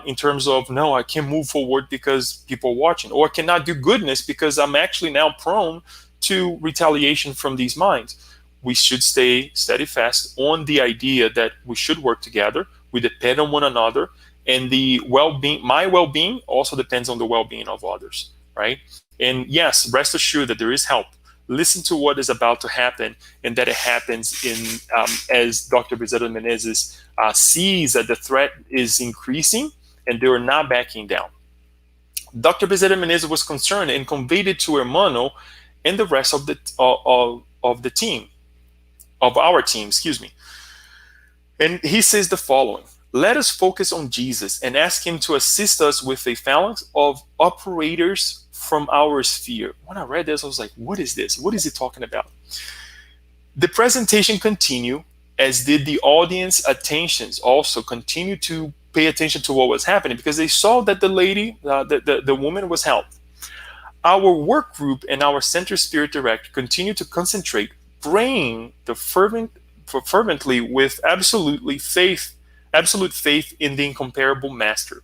in terms of, no, I can't move forward because people are watching, or I cannot do goodness because I'm actually now prone to retaliation from these minds. We should stay steadfast on the idea that we should work together. We depend on one another, and the well-being, my well-being also depends on the well-being of others, right? And yes, rest assured that there is help. Listen to what is about to happen, and that it happens in as Dr. Bezerra Menezes sees that the threat is increasing, and they are not backing down. Dr. Bezerra Menezes was concerned and conveyed it to Hermano and the rest of the team, of our team, excuse me. And he says the following: let us focus on Jesus and ask him to assist us with a phalanx of operators from our sphere. When I read this, I was like, what is this? What is he talking about? The presentation continued, as did the audience attentions also continue to pay attention to what was happening, because they saw that the lady, the woman was helped. Our work group and our center spirit director continued to concentrate, praying fervently with absolute faith in the incomparable master.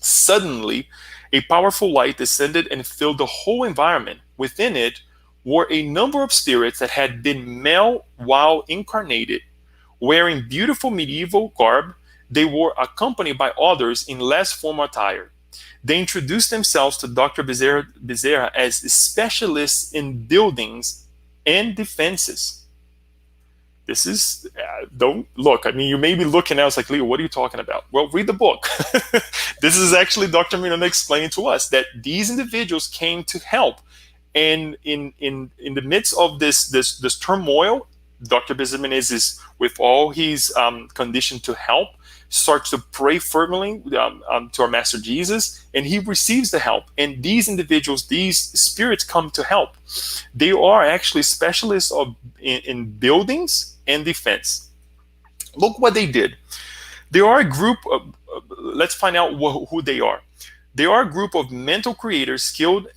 Suddenly, a powerful light descended and filled the whole environment. Within it were a number of spirits that had been male while incarnated, wearing beautiful medieval garb. They were accompanied by others in less formal attire. They introduced themselves to Dr. Bezerra as specialists in buildings and defenses. This is, don't look. I mean, you may be looking at us like, Leo, what are you talking about? Well, read the book. This is actually Dr. Miranda explaining to us that these individuals came to help. And in the midst of this turmoil, Dr. Bezerra is, with all his condition to help, starts to pray fervently to our Master Jesus, and he receives the help. And these individuals, these spirits come to help. They are actually specialists in buildings and defense. Look what they did. They are a group of, let's find out who they are. They are a group of mental creators skilled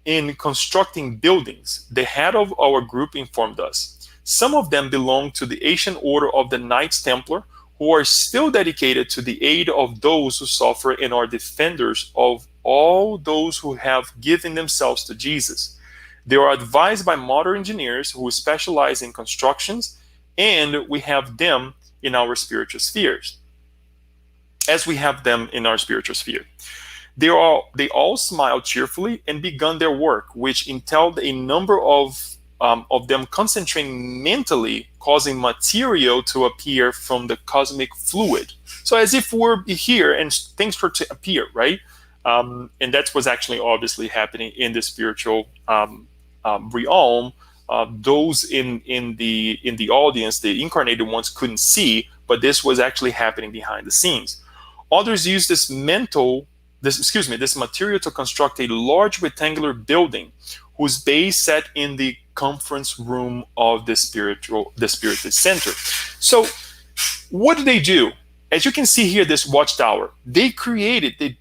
in constructing buildings. The head of our group informed us. Some of them belong to the ancient order of the Knights Templar, who are still dedicated to the aid of those who suffer and are defenders of all those who have given themselves to Jesus. They are advised by modern engineers who specialize in constructions, and we have them in our spiritual spheres. As we have them in our spiritual sphere. They all smiled cheerfully and began their work, which entailed a number of them concentrating mentally, causing material to appear from the cosmic fluid. So as if we're here and things were to appear, right? And that's what's actually obviously happening in the spiritual realm. Those in the audience, the incarnated ones, couldn't see, but this was actually happening behind the scenes. Others used this material to construct a large rectangular building whose base sat in the conference room of the Spiritist Center. So what did they do? As you can see here, this watchtower, they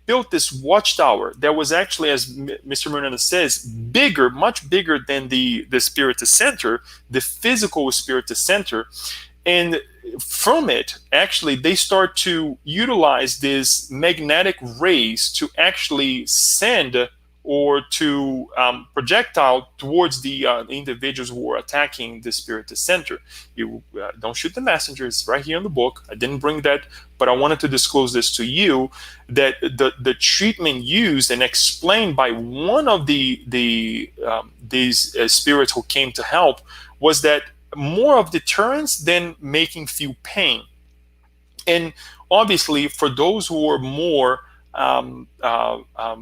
built this watchtower that was actually, as Mr. Miranda says, bigger, much bigger than the Spiritist Center, the physical Spiritist Center. And from it, actually, they start to utilize these magnetic rays to actually send or to projectile towards the individuals who are attacking the Spiritist Center. You don't shoot the messenger. It's right here in the book. I didn't bring that, but I wanted to disclose this to you, that the treatment used and explained by one of these spirits who came to help was that more of deterrence than making feel pain. And obviously, for those who are more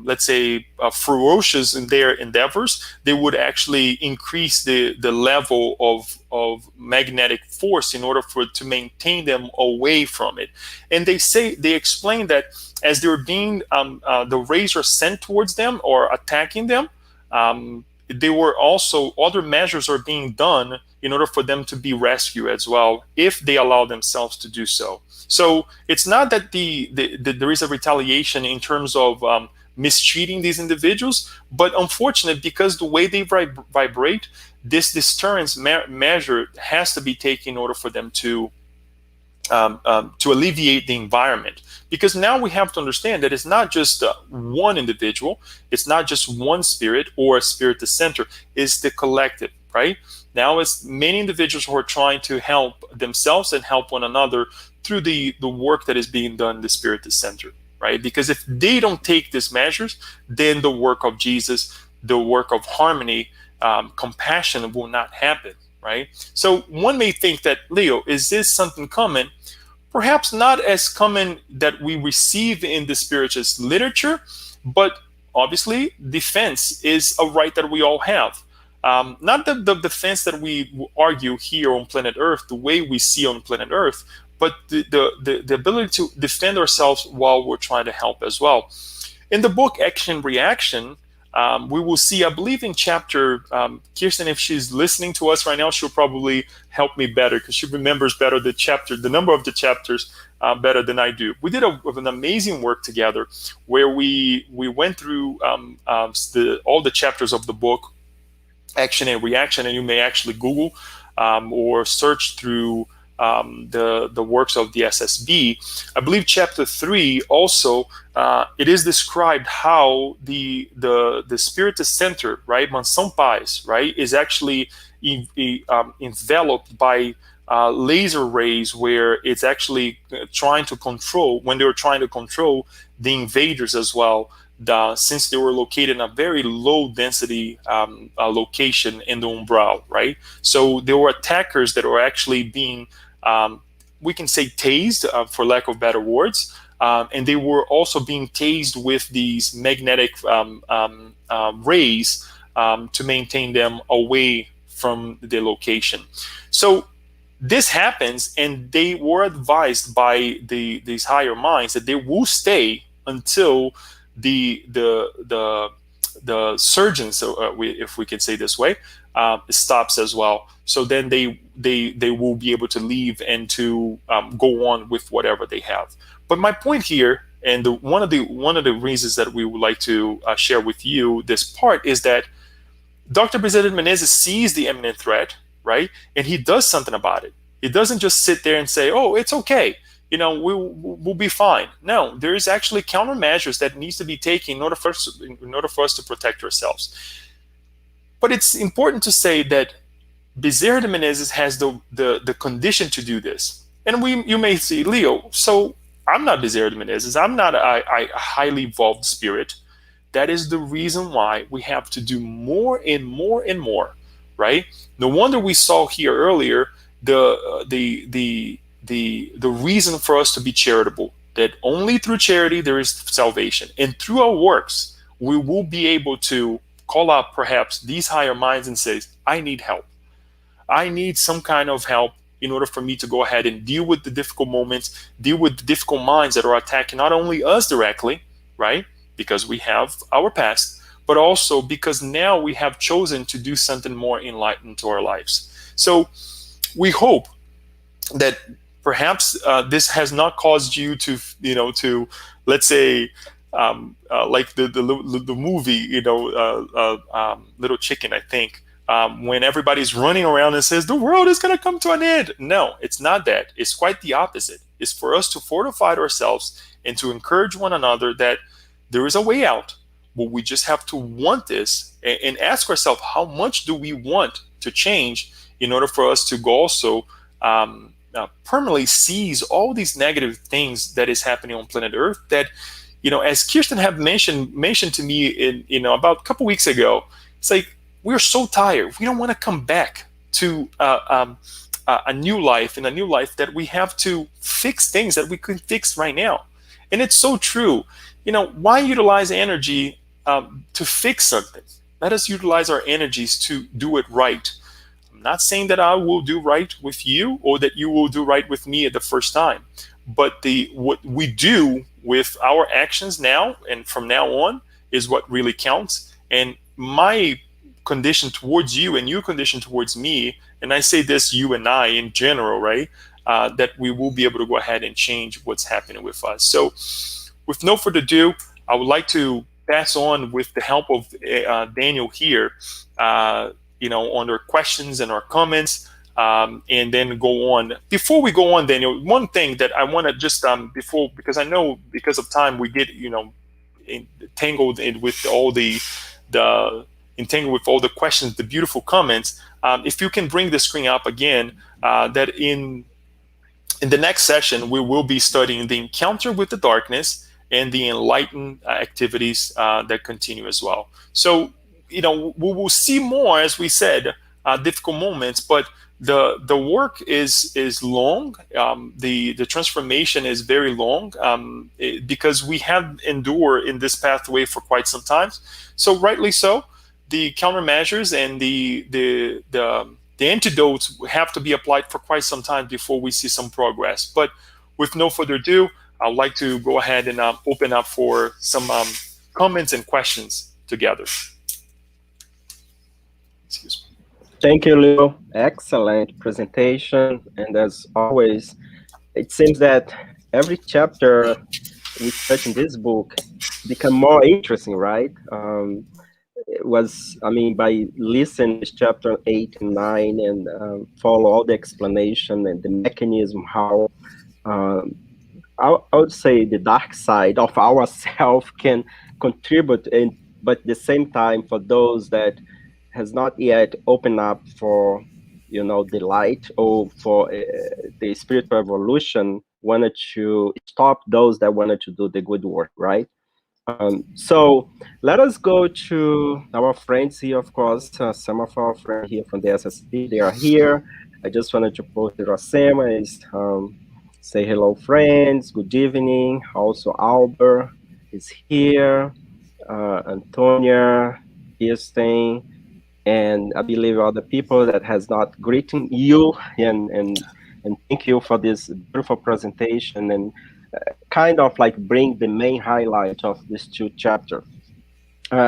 let's say ferocious in their endeavors, they would actually increase the level of magnetic force in order to maintain them away from it. And they explain that as they're being the rays are sent towards them or attacking them, there were also other measures are being done in order for them to be rescued as well, if they allow themselves to do so. So it's not that there is a retaliation in terms of mistreating these individuals, but unfortunately, because the way they vibrate, this deterrence measure has to be taken in order for them to alleviate the environment. Because now we have to understand that it's not just one individual, it's not just one spirit or a Spiritist Center, it's the collective, right? Now it's many individuals who are trying to help themselves and help one another through the work that is being done in the Spiritist Center, right? Because if they don't take these measures, then the work of Jesus, the work of harmony, compassion will not happen, right? So one may think that, Leo, is this something common? Perhaps not as common that we receive in the Spiritist literature, but obviously defense is a right that we all have. Not the defense that we argue here on planet Earth, the way we see on planet Earth, but the ability to defend ourselves while we're trying to help as well. In the book Action Reaction, we will see, I believe in chapter, Kirsten, if she's listening to us right now, she'll probably help me better because she remembers better the number of the chapters better than I do. We did an amazing work together where we went through all the chapters of the book, Action and Reaction, and you may actually Google or search through the works of the SSB. I believe chapter 3 also it is described how the Spiritist Center, right, Mansão Paz, right, is actually enveloped by laser rays, where it's actually trying to control, when they were trying to control the invaders as well, since they were located in a very low density location in the Umbral, right? So there were attackers that were actually being, we can say, tased, for lack of better words, and they were also being tased with these magnetic rays to maintain them away from the location. So this happens, and they were advised by these higher minds that they will stay until the surgeons, if we can say this way, stops as well. So then they will be able to leave and to go on with whatever they have. But my point here, and one of the reasons that we would like to share with you this part, is that Dr. Bezerra Menezes sees the imminent threat, right? And he does something about it. He doesn't just sit there and say, "Oh, it's okay. We'll be fine." No, there is actually countermeasures that needs to be taken in order for us to protect ourselves. But it's important to say that Bezerra de Menezes has the condition to do this. And you may say, "Leo, so I'm not Bezerra de Menezes. I'm not a highly evolved spirit." That is the reason why we have to do more and more and more, right? No wonder we saw here earlier the reason for us to be charitable, that only through charity there is salvation, and through our works we will be able to call out perhaps these higher minds and say, "I need help. I need some kind of help in order for me to go ahead and deal with the difficult moments, deal with the difficult minds that are attacking not only us directly, right, because we have our past, but also because now we have chosen to do something more enlightened to our lives." So we hope that perhaps this has not caused you to, let's say, like the movie, Little Chicken, I think, when everybody's running around and says the world is going to come to an end. No, it's not that. It's quite the opposite. It's for us to fortify ourselves and to encourage one another that there is a way out, but we just have to want this and ask ourselves, how much do we want to change in order for us to also permanently seize all these negative things that is happening on planet Earth, that, as Kirsten have mentioned to me in, about a couple weeks ago, it's like, we're so tired. We don't want to come back to a new life, in a new life that we have to fix things that we couldn't fix right now. And it's so true. Why utilize energy to fix something? Let us utilize our energies to do it right. I'm not saying that I will do right with you or that you will do right with me at the first time, but what we do with our actions now and from now on is what really counts. And my condition towards you and your condition towards me, and I say this, you and I in general, right, that we will be able to go ahead and change what's happening with us. So with no further ado, I would like to pass on, with the help of Daniel here, on our questions and our comments, and then go on. Before we go on, Daniel, one thing that I want to just because I know because of time we get entangled with all the entangled with all the questions, the beautiful comments. If you can bring the screen up again, that in the next session we will be studying the encounter with the darkness and the enlightened activities that continue as well. So, we will see more, as we said, difficult moments, but the work is long. The transformation is very long, because we have endured in this pathway for quite some time. So rightly so, the countermeasures and the antidotes have to be applied for quite some time before we see some progress. But with no further ado, I'd like to go ahead and open up for some comments and questions together. Excuse me. Thank you, Leo. Excellent presentation. And as always, it seems that every chapter we touch in this book become more interesting, right? it was, I mean, by listening this chapter 8 and 9 and follow all the explanation and the mechanism how um, I would say the dark side of ourself can contribute, and but at the same time for those that has not yet opened up for the light or for the spiritual evolution, wanted to stop those that wanted to do the good work, right? So let us go to our friends here. Of course, some of our friends here from the SSP, they are here. I just wanted to post the Rosema is say hello, friends. Good evening. Also, Albert is here. Antonia, Kirsten, and I believe other people that has not greeting you and thank you for this beautiful presentation and kind of like bring the main highlight of this two chapter.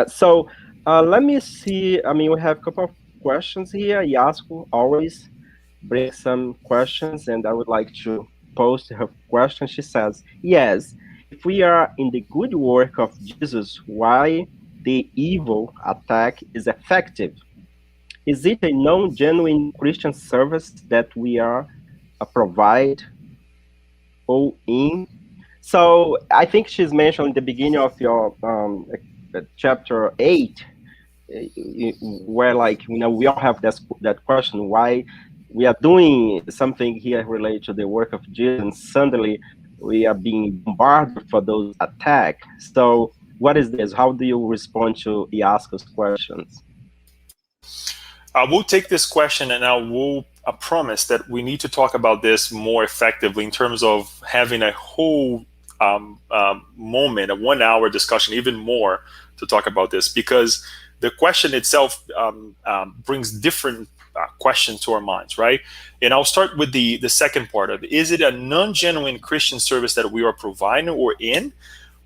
So let me see. I mean, we have a couple of questions here. Yasku always brings some questions, and I would like to post her question. She says, "Yes, if we are in the good work of Jesus, why the evil attack is effective? Is it a non-genuine Christian service that we are provide all in?" So I think she's mentioned in the beginning of your chapter 8, where like we all have that question why we are doing something here related to the work of Jesus, and suddenly we are being bombarded for those attacks. So what is this? How do you respond to Yaska's questions? I will take this question and I will promise that we need to talk about this more effectively in terms of having a whole moment, a 1 hour discussion, even more to talk about this, because the question itself brings different questions to our minds, right? And I'll start with the second part of it. Is it a non-genuine Christian service that we are providing or in?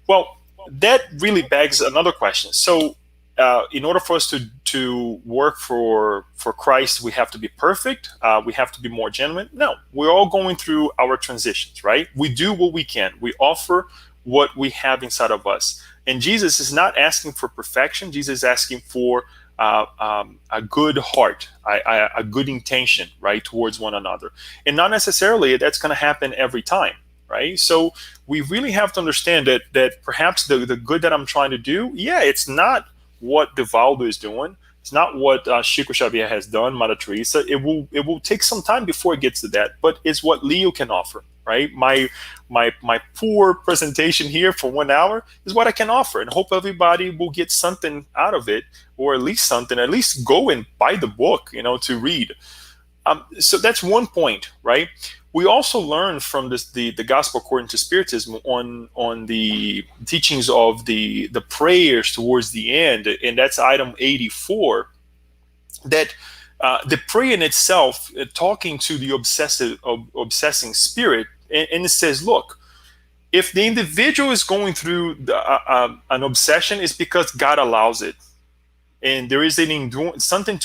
Well, that really begs another question. So, in order for us to work for Christ, we have to be perfect. We have to be more genuine. No, we're all going through our transitions, right? We do what we can. We offer what we have inside of us. And Jesus is not asking for perfection. Jesus is asking for a good heart, a good intention, right, towards one another. And not necessarily that's going to happen every time, right? So we really have to understand that perhaps the good that I'm trying to do, yeah, it's not what Divaldo is doing. It's not what Chico Xavier has done, Mother Teresa. It will take some time before it gets to that, but it's what Leo can offer, right? My poor presentation here for 1 hour is what I can offer, and hope everybody will get something out of it, or at least something. At least go and buy the book, to read. So that's one point, right? We also learn from this the Gospel according to Spiritism on the teachings of the prayers towards the end, and that's item 84. That the prayer in itself, talking to the obsessing spirit, and it says, look, if the individual is going through an obsession, it's because God allows it, and there is something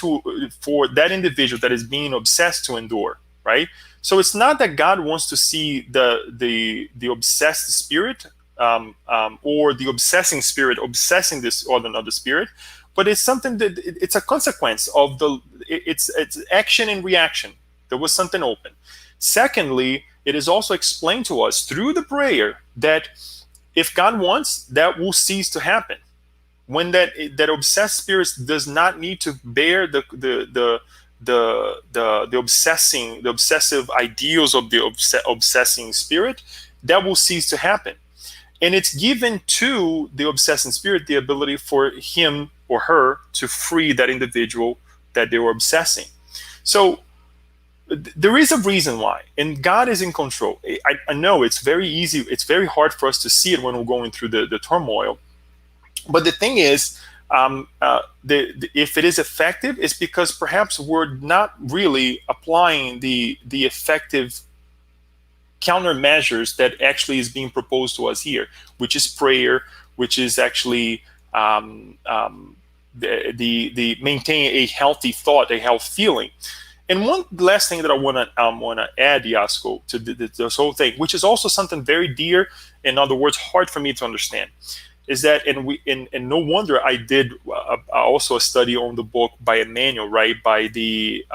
for that individual that is being obsessed to endure, right? So it's not that God wants to see the obsessed spirit or the obsessing spirit obsessing this or another spirit, but it's something that it's a consequence of it's action and reaction. There was something open. Secondly, it is also explained to us through the prayer that if God wants, that will cease to happen. When that obsessed spirit does not need to bear the obsessive ideals of the obsessing spirit, that will cease to happen. And it's given to the obsessing spirit the ability for him or her to free that individual that they were obsessing. So there is a reason why, and God is in control. I know it's very easy, it's very hard for us to see it when we're going through the turmoil. But the thing is, if it is effective, it's because perhaps we're not really applying the effective countermeasures that actually is being proposed to us here, which is prayer, which is actually the maintain a healthy thought, a healthy feeling. And one last thing that I want to add, Yasko, to this whole thing, which is also something very dear, in other words, hard for me to understand. is that, and no wonder I did also a study on the book by Emmanuel, right? By the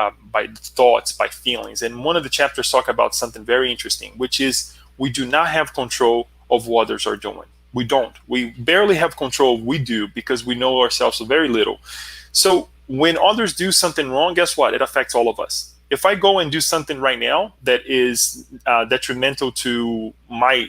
thoughts, by feelings, and one of the chapters talk about something very interesting, which is we do not have control of what others are doing. We don't. We barely have control. We do because we know ourselves very little. So when others do something wrong, guess what? It affects all of us. If I go and do something right now that is detrimental to my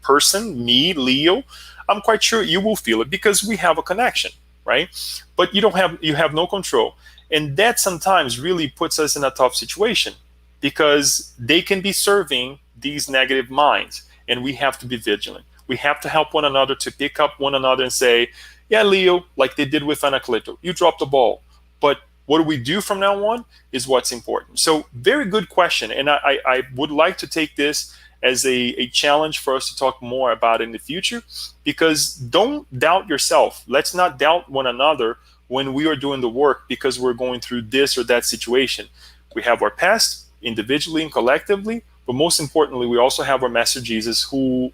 person, me, Leo, I'm quite sure you will feel it because we have a connection, right? But you have no control, and that sometimes really puts us in a tough situation because they can be serving these negative minds, and we have to be vigilant. We have to help one another to pick up one another and say, yeah, Leo, like they did with Anacleto, you dropped the ball. But what do we do from now on is what's important. So very good question. And I would like to take this as a challenge for us to talk more about in the future, because don't doubt yourself. Let's not doubt one another when we are doing the work because we're going through this or that situation. We have our past individually and collectively, but most importantly, we also have our Master Jesus, who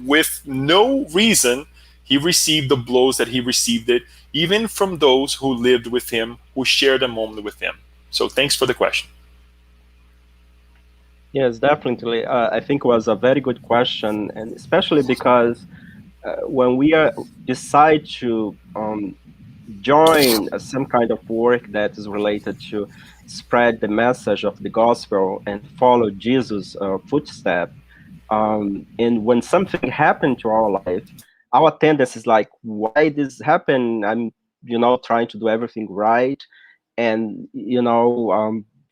with no reason he received the blows that he received it, even from those who lived with him, who shared a moment with him. So thanks for the question. Yes, definitely. I think it was a very good question, and especially because when we decide to join some kind of work that is related to spread the message of the gospel and follow Jesus' footsteps, and when something happened to our life, our tendency is like, why this happened? I'm, trying to do everything right, and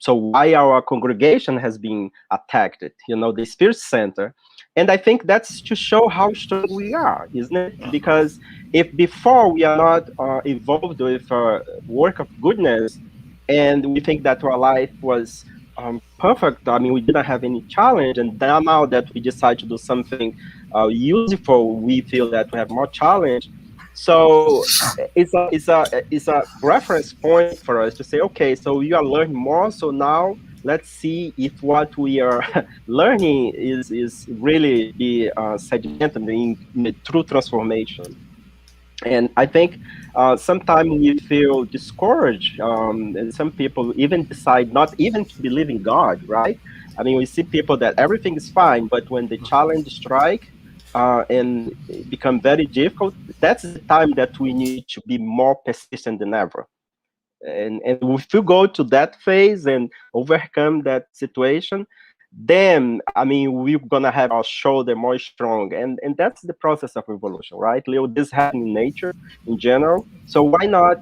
so why our congregation has been attacked? The Spirit Center, and I think that's to show how strong we are, isn't it? Because if before we are not involved with work of goodness, and we think that our life was perfect. I mean, we didn't have any challenge, and then now that we decide to do something useful, we feel that we have more challenge. So it's a reference point for us to say, okay, so we are learning more. So now let's see if what we are learning is really be sedimented in a true transformation. And I think sometimes we feel discouraged, and some people even decide not even to believe in God, right? I mean, we see people that everything is fine, but when the challenge strike and it become very difficult, that's the time that we need to be more persistent than ever. And if you go to that phase and overcome that situation, then I mean we're gonna have our shoulder more strong, and that's the process of evolution, right, Leo? This happens in nature in general, so why not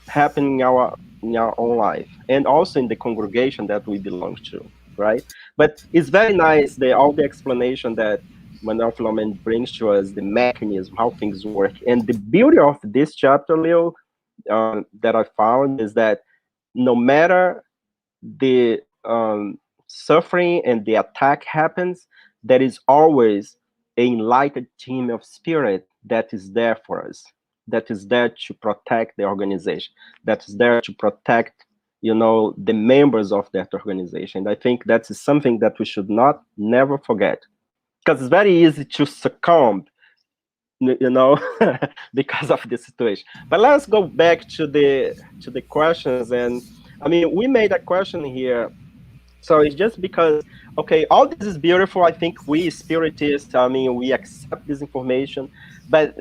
happen in our own life and also in the congregation that we belong to, right? But it's very nice all the explanation that Manuel brings to us, the mechanism, how things work, and the beauty of this chapter, Leo, that I found is that no matter the suffering and the attack happens, there is always a enlightened team of spirit that is there for us, that is there to protect the organization, that is there to protect, the members of that organization. I think that is something that we should not never forget, because it's very easy to succumb, because of the situation. But let's go back to the questions. And I mean, we made a question here, so it's just because, okay, all this is beautiful. I think we spiritists, I mean, we accept this information, but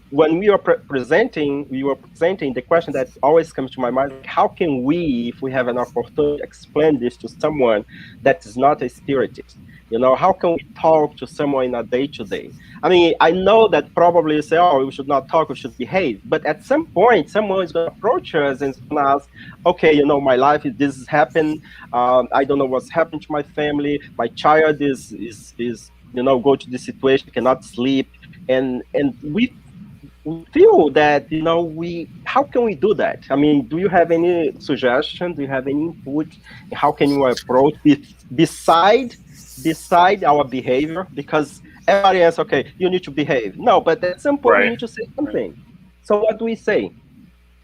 when we were presenting the question that always comes to my mind, like, how can we, if we have an opportunity, explain this to someone that is not a spiritist? How can we talk to someone in a day-to-day? I mean, I know that probably you say, oh, we should not talk, we should behave. But at some point, someone is going to approach us and going to ask, okay, my life, this has happened. I don't know what's happened to my family. My child is go to this situation, cannot sleep. And we feel that, how can we do that? I mean, do you have any suggestion? Do you have any input? How can you approach beside our behavior? Because everybody else, okay, you need to behave. No, but at some point we need to say something. So what do we say?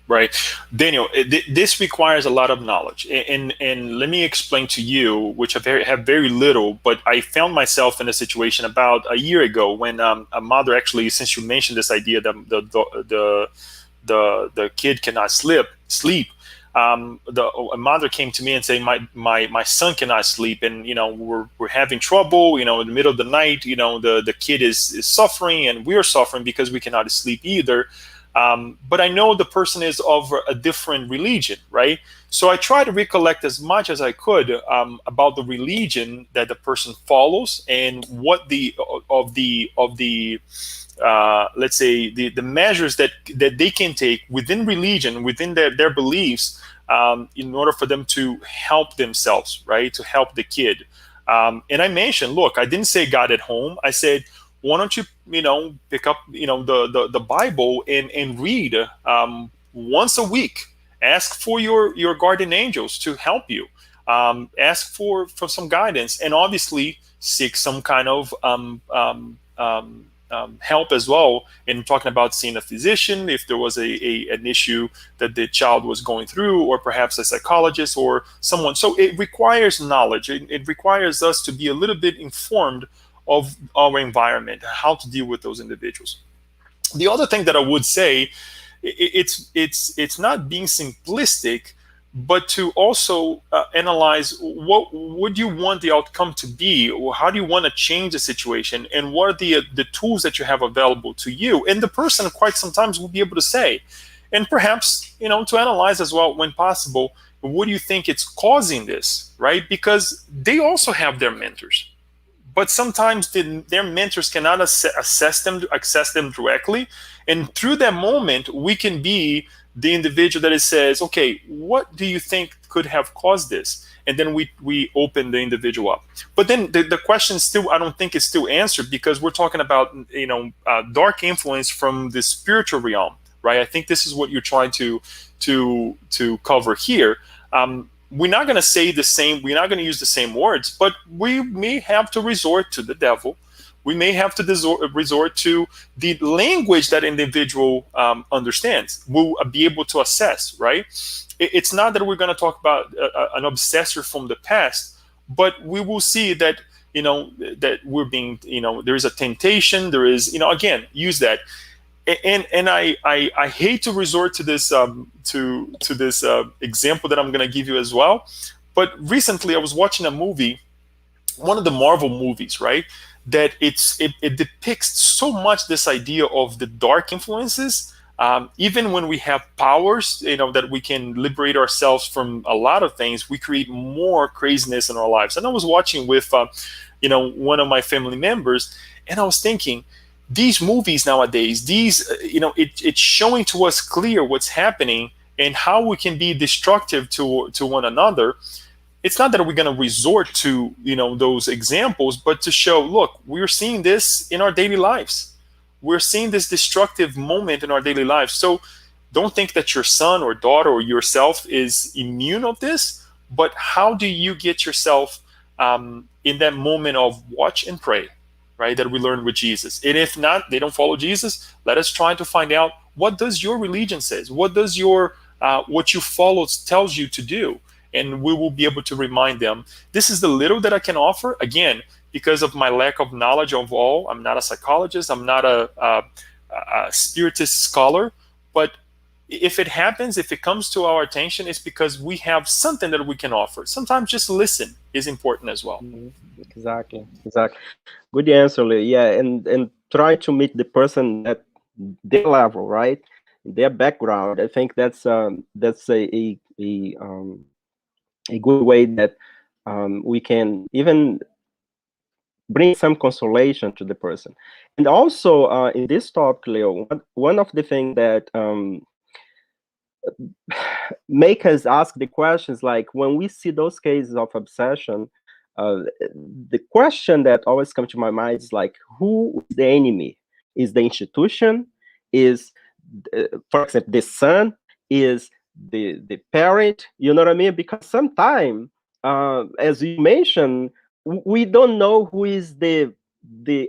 Right, Daniel. This requires a lot of knowledge, and let me explain to you, which have very little. But I found myself in a situation about a year ago when a mother, actually, since you mentioned this idea that the kid cannot sleep. A mother came to me and said, my son cannot sleep, and we're having trouble. In the middle of the night, the kid is suffering, and we're suffering because we cannot sleep either. But I know the person is of a different religion, right? So I try to recollect as much as I could about the religion that the person follows, and what the let's say the measures that they can take within religion, within their beliefs, in order for them to help themselves, right? To help the kid. And I mentioned, look, I didn't say God at home. I said, why don't you, pick up, the Bible and read once a week. Ask for your guardian angels to help you. Ask for some guidance, and obviously seek some kind of help as well, in talking about seeing a physician if there was an issue that the child was going through, or perhaps a psychologist or someone. So it requires knowledge. It requires us to be a little bit informed of our environment, how to deal with those individuals. The other thing that I would say, it's not being simplistic, but to also analyze what would you want the outcome to be, or how do you want to change the situation, and what are the tools that you have available to you. And the person quite sometimes will be able to say, and perhaps to analyze as well when possible, what do you think it's causing this, right? Because they also have their mentors, but sometimes their mentors cannot access them directly, and through that moment we can be the individual that it says, okay, what do you think could have caused this? And then we open the individual up. But then the question still, I don't think is still answered, because we're talking about dark influence from the spiritual realm, right? I think this is what you're trying to cover here. We're not going to say the same, we're not going to use the same words, but we may have to resort to the devil. We may have to resort to the language that individual understands. We'll be able to assess, right? It's not that we're going to talk about an obsessor from the past, but we will see that, that we're being, there is a temptation, there is, again, use that. And I hate to resort to this example that I'm going to give you as well, but recently I was watching a movie, one of the Marvel movies, right? That it depicts so much this idea of the dark influences. Even when we have powers, that we can liberate ourselves from a lot of things, we create more craziness in our lives. And I was watching with, one of my family members, and I was thinking, these movies nowadays, it's showing to us clear what's happening and how we can be destructive to one another. It's not that we're going to resort to those examples, but to show, look, we're seeing this in our daily lives. We're seeing this destructive moment in our daily lives. So don't think that your son or daughter or yourself is immune of this, but how do you get yourself in that moment of watch and pray, right, that we learned with Jesus? And if not, they don't follow Jesus, let us try to find out, what does your religion says? What does your what you follow tells you to do? And we will be able to remind them. This is the little that I can offer. Again, because of my lack of knowledge of all, I'm not a psychologist, I'm not a spiritist scholar, but if it happens, if it comes to our attention, it's because we have something that we can offer. Sometimes just listen is important as well. Exactly. Good answer, Leo. Yeah, and try to meet the person at their level, right? Their background. I think that's a good way that we can even bring some consolation to the person. And also in this topic, Leo, one of the things that make us ask the questions, like when we see those cases of obsession, the question that always comes to my mind is like, who is the enemy? Is the institution? Is, for example, the son? Is the parent? You know what I mean? Because sometimes, as you mentioned, we don't know who is the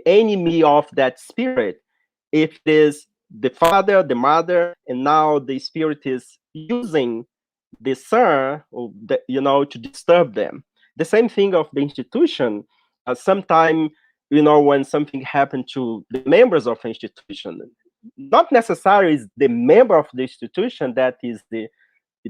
enemy of that spirit. If it is the father, the mother, and now the spirit is using the son, or to disturb them. The same thing of the institution. Sometime, when something happened to the members of institution, not necessarily is the member of the institution that is the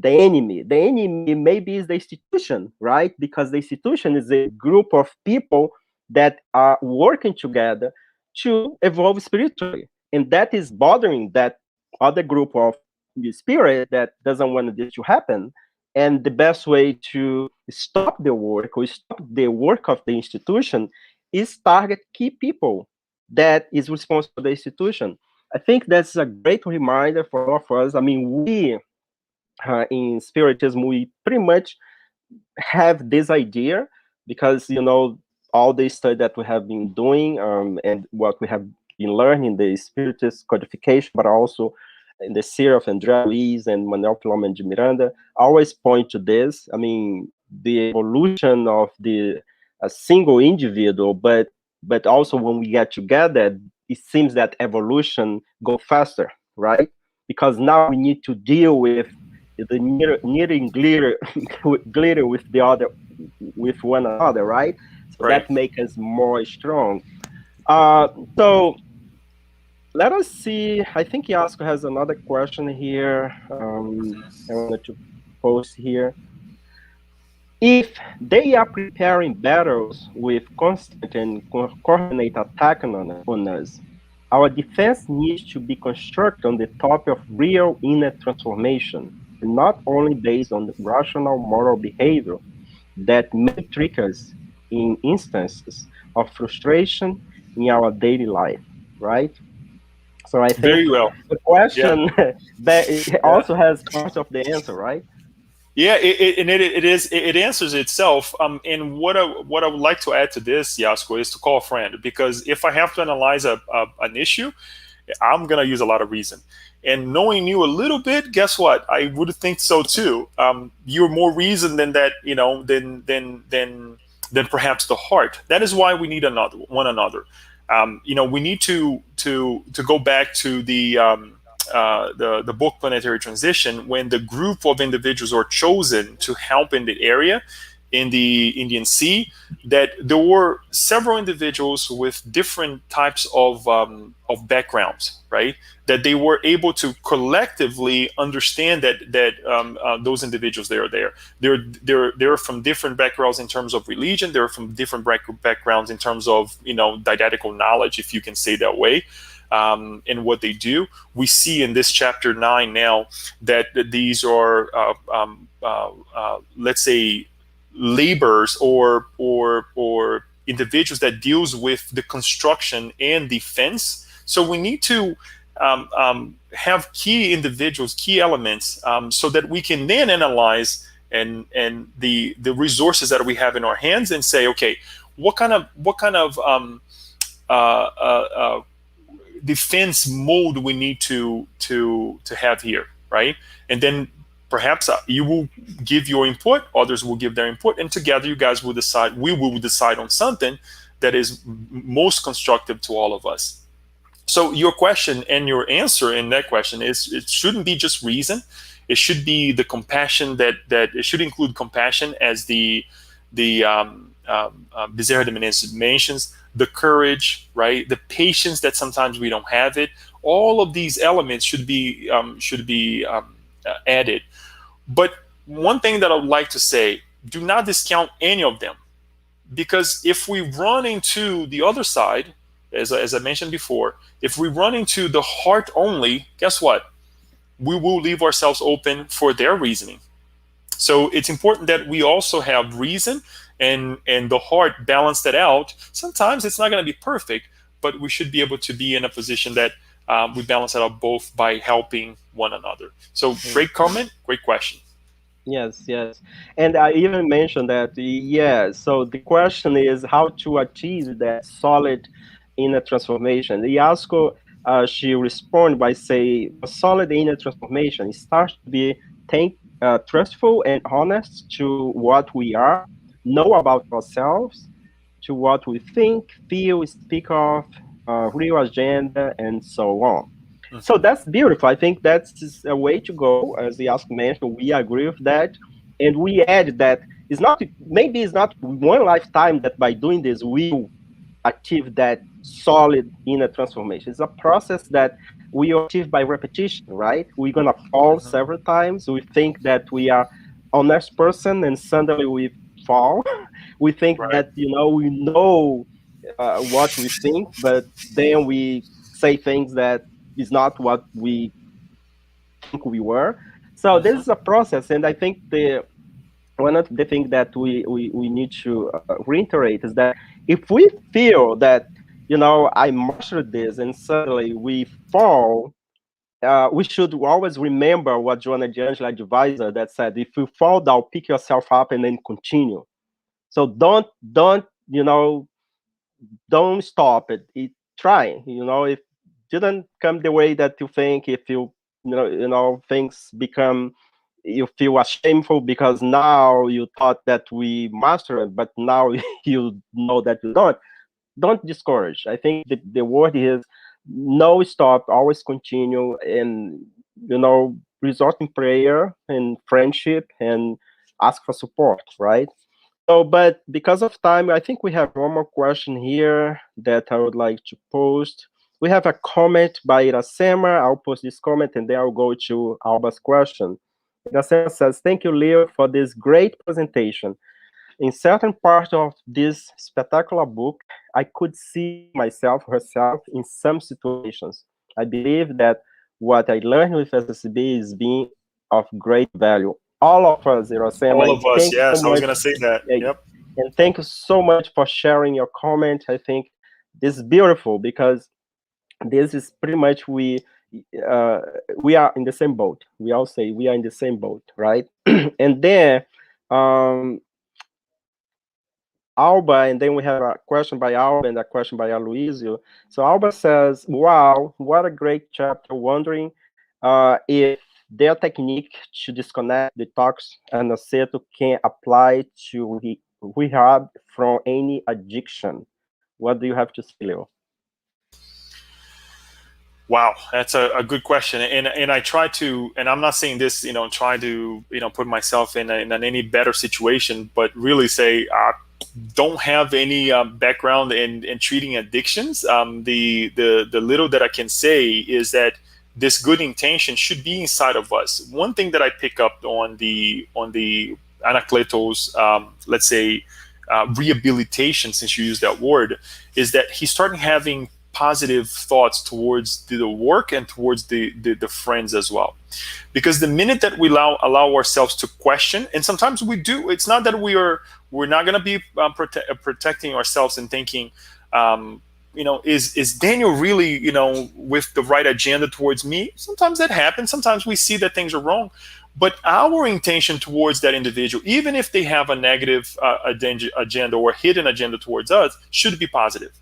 enemy. The enemy maybe is the institution, right? Because the institution is a group of people that are working together to evolve spiritually, and that is bothering that other group of the spirit that doesn't want this to happen. And the best way to stop the work or stop the work of the institution is target key people that is responsible for the institution. I think that's a great reminder for all of us. I mean, we in Spiritism, we pretty much have this idea because all the study that we have been doing, and what we have been learning in the Spiritist codification, but also in the series of Andrea Luiz and Manuel P and Miranda, always point to this. I mean, the evolution of the a single individual, but also when we get together, it seems that evolution go faster, right? Because now we need to deal with the nearing glitter glitter with the other, with one another, right? So Right. that makes us more strong. So let us see. I think Yasko has another question here. I wanted to post here. If they are preparing battles with constant and coordinated attack on us, our defense needs to be constructed on the top of real inner transformation, and not only based on rational moral behavior that may trick us in instances of frustration in our daily life, right? So I think Very well. the Yeah. question that it Yeah. also has part of the answer, right? Yeah, it answers itself. And what I would like to add to this, Yasko, is to call a friend, because if I have to analyze an issue, I'm gonna use a lot of reason. And knowing you a little bit, guess what? I would think so too. You're more reason than that, than perhaps the heart. That is why we need one another. We need to go back to the book Planetary Transition, when the group of individuals are chosen to help in the area in the Indian Sea, that there were several individuals with different types of backgrounds, right? That they were able to collectively understand that those individuals they are there. They're from different backgrounds in terms of religion. They're from different backgrounds in terms of didactical knowledge, if you can say that way. In what they do, we see in this chapter 9 now that these are, let's say, laborers or individuals that deals with the construction and defense. So we need to have key individuals, key elements, so that we can then analyze and the resources that we have in our hands and say, okay, what kind of uh, uh, uh, defense mode we need to have here, right? And then perhaps you will give your input, others will give their input, and together you guys will decide. We will decide on something that is most constructive to all of us. So your question and your answer in that question is, it shouldn't be just reason. It should be the compassion that it should include compassion, as the Bezerra de Menezes mentions, the courage, right? The patience that sometimes we don't have it. All of these elements should be added. But one thing that I would like to say: do not discount any of them, because if we run into the other side, as I mentioned before, if we run into the heart only, guess what? We will leave ourselves open for their reasoning. So it's important that we also have reason and the heart balance that out. Sometimes it's not going to be perfect, but we should be able to be in a position that we balance it out both by helping one another. So great comment, great question. Yes, yes. And I even mentioned that, yeah, so the question is how to achieve that solid inner transformation. Yasko, she responded by saying, a solid inner transformation starts to be trustful and honest to what we are, know about ourselves, to what we think, feel, speak of, real agenda, and so on. So that's beautiful. I think that's a way to go. As the ask mentioned, we agree with that, and we add that it's not, maybe it's not one lifetime that by doing this will achieve that solid inner transformation. It's a process that we achieve by repetition, right? We're gonna fall Hmm. several times. We think that we are honest person, and suddenly we fall. We think Right. that we know what we think, but then we say things that is not what we think we were. So this Hmm. is a process, and I think the one of the things that we need to reiterate is that if we feel that I mastered this and suddenly we fall, we should always remember what Joanna de Angela advisor that said, if you fall down, pick yourself up and then continue. So don't stop it try. If didn't come the way that you think, if things become, you feel shameful because now you thought that we mastered it, but now you know that you don't discourage. I think the word is no stop, always continue, and resort in prayer and friendship and ask for support, right? So, but because of time, I think we have one more question here that I would like to post. We have a comment by Iracema. I'll post this comment and then I'll go to Alba's question. Iracema says, thank you, Leo, for this great presentation. In certain part of this spectacular book, I could see myself, herself, in some situations. I believe that what I learned with SSB is being of great value. All of us, Iracema, All and of us, thank you so yes. I was much. gonna say that. eh, Yep. And thank you so much for sharing your comment. I think this is beautiful because this is pretty much uh, we are in the same boat. We all say we are in the same boat, right? And then um, Alba, and then we have a question by Alba and a question by Aloysio. So Alba says, wow, what a great chapter. Wondering if their technique to disconnect, detox, and aceto can apply to rehab from any addiction. What do you have to say, Leo? Wow, that's a good question, and I try to, and I'm not saying this, try to, put myself in any better situation, but really say, don't have any background in treating addictions. The little that I can say is that this good intention should be inside of us. One thing that I pick up on the Anacleto's, let's say, rehabilitation, since you use that word, is that he started having positive thoughts towards the work and towards the friends as well, because the minute that we allow ourselves to question, and sometimes we do, it's not that we're not going to be protecting ourselves and thinking, is Daniel really with the right agenda towards me? Sometimes that happens, sometimes we see that things are wrong, but our intention towards that individual, even if they have a negative agenda or hidden agenda towards us, should be positive.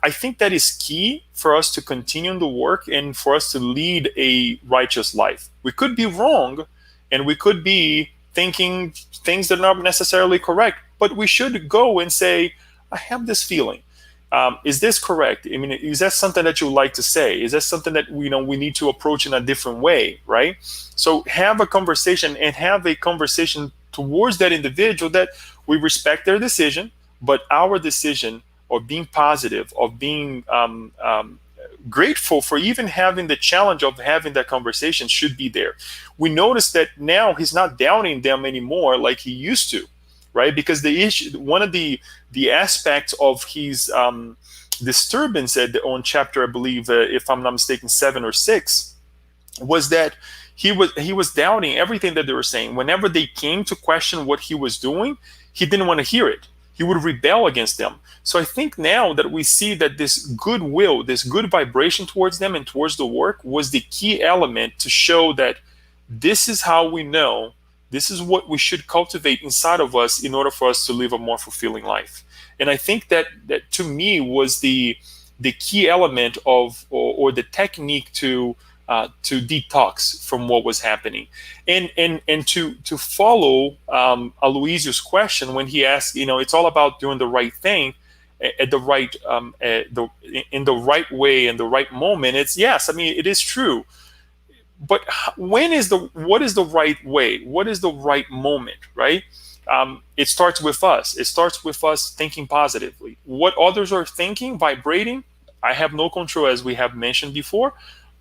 I think that is key for us to continue the work and for us to lead a righteous life. We could be wrong and we could be thinking things that are not necessarily correct, but we should go and say, I have this feeling. Is this correct? I mean, is that something that you would like to say? Is that something that we need to approach in a different way, right? So have a conversation and have a conversation towards that individual that we respect their decision, but our decision of being positive, of being grateful for even having the challenge of having that conversation should be there. We notice that now he's not doubting them anymore like he used to, right? Because the issue, one of the aspects of his disturbance on chapter, I believe, if I'm not mistaken, 7 or 6, was that he was doubting everything that they were saying. Whenever they came to question what he was doing, he didn't want to hear it. He would rebel against them. So I think now that we see that this goodwill, this good vibration towards them and towards the work was the key element to show that this is how we know, this is what we should cultivate inside of us in order for us to live a more fulfilling life. And I think that to me was the key element of or the technique to detox from what was happening, and to follow Aloysio's question when he asked, it's all about doing the right thing. at the right in the right way and the right moment, it's yes. I mean, it is true. But when is the what is the right way? What is the right moment? Right? It starts with us. It starts with us thinking positively. What others are thinking, vibrating, I have no control, as we have mentioned before.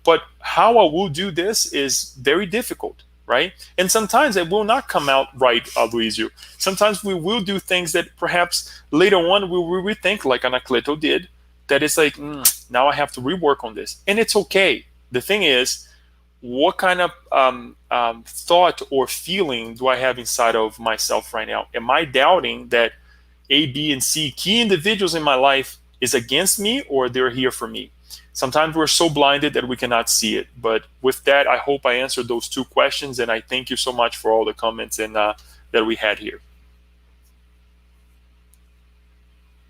But how I will do this is very difficult, right? And sometimes it will not come out right, Aloysio. Sometimes we will do things that perhaps later on we will rethink, like Anacleto did, that it's like, now I have to rework on this. And it's okay. The thing is, what kind of thought or feeling do I have inside of myself right now? Am I doubting that A, B, and C key individuals in my life is against me, or they're here for me? Sometimes we're so blinded that we cannot see it. But with that, I hope I answered those two questions, and I thank you so much for all the comments and that we had here.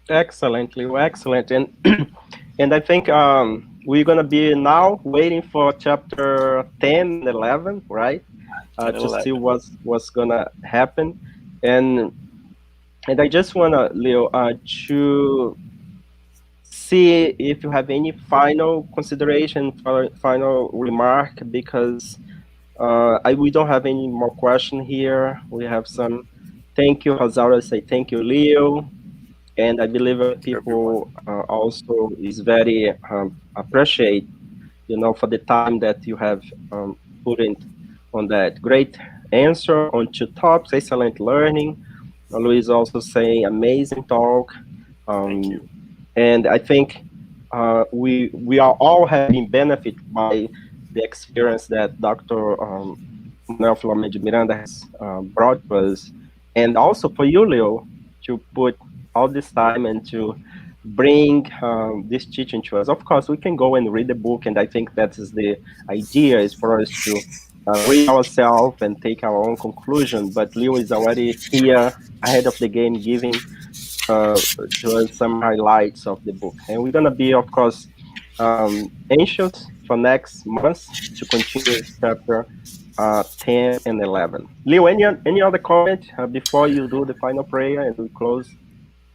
Excellent, Leo. Excellent. And and I think we're gonna be now waiting for chapter 10 and 11, right? 10 and To see 11. what's gonna happen. And and I just wanna, Leo, to see if you have any final consideration, final remark, because we don't have any more question here. We have some. Thank you, Hazara. Say thank you, Leo. And I believe Thank you, everyone. people also is very appreciate, for the time that you have put in on that. Great answer on two topics, excellent learning. Luis also saying amazing talk. Thank you. And I think we are all having benefit by the experience that Dr. Manuel Miranda has brought to us, and also for you, Leo, to put all this time and to bring this teaching to us. Of course, we can go and read the book, and I think that is the idea, is for us to read ourselves and take our own conclusion. But Leo is already here ahead of the game, giving to us some highlights of the book. And we're going to be, of course, anxious for next month to continue with chapter 10 and 11. Leo, any other comment before you do the final prayer and we close?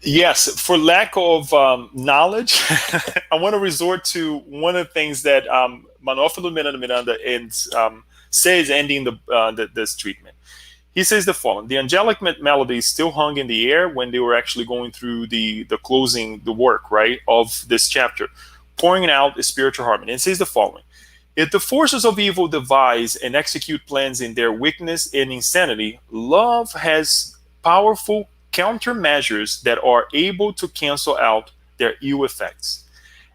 Yes, for lack of knowledge, I want to resort to one of the things that Manuel Miranda says ending this treatment. He says the following: the angelic melody still hung in the air when they were actually going through the closing, the work, right, of this chapter, pouring out a spiritual harmony. And says the following: if the forces of evil devise and execute plans in their weakness and insanity, love has powerful countermeasures that are able to cancel out their ill effects.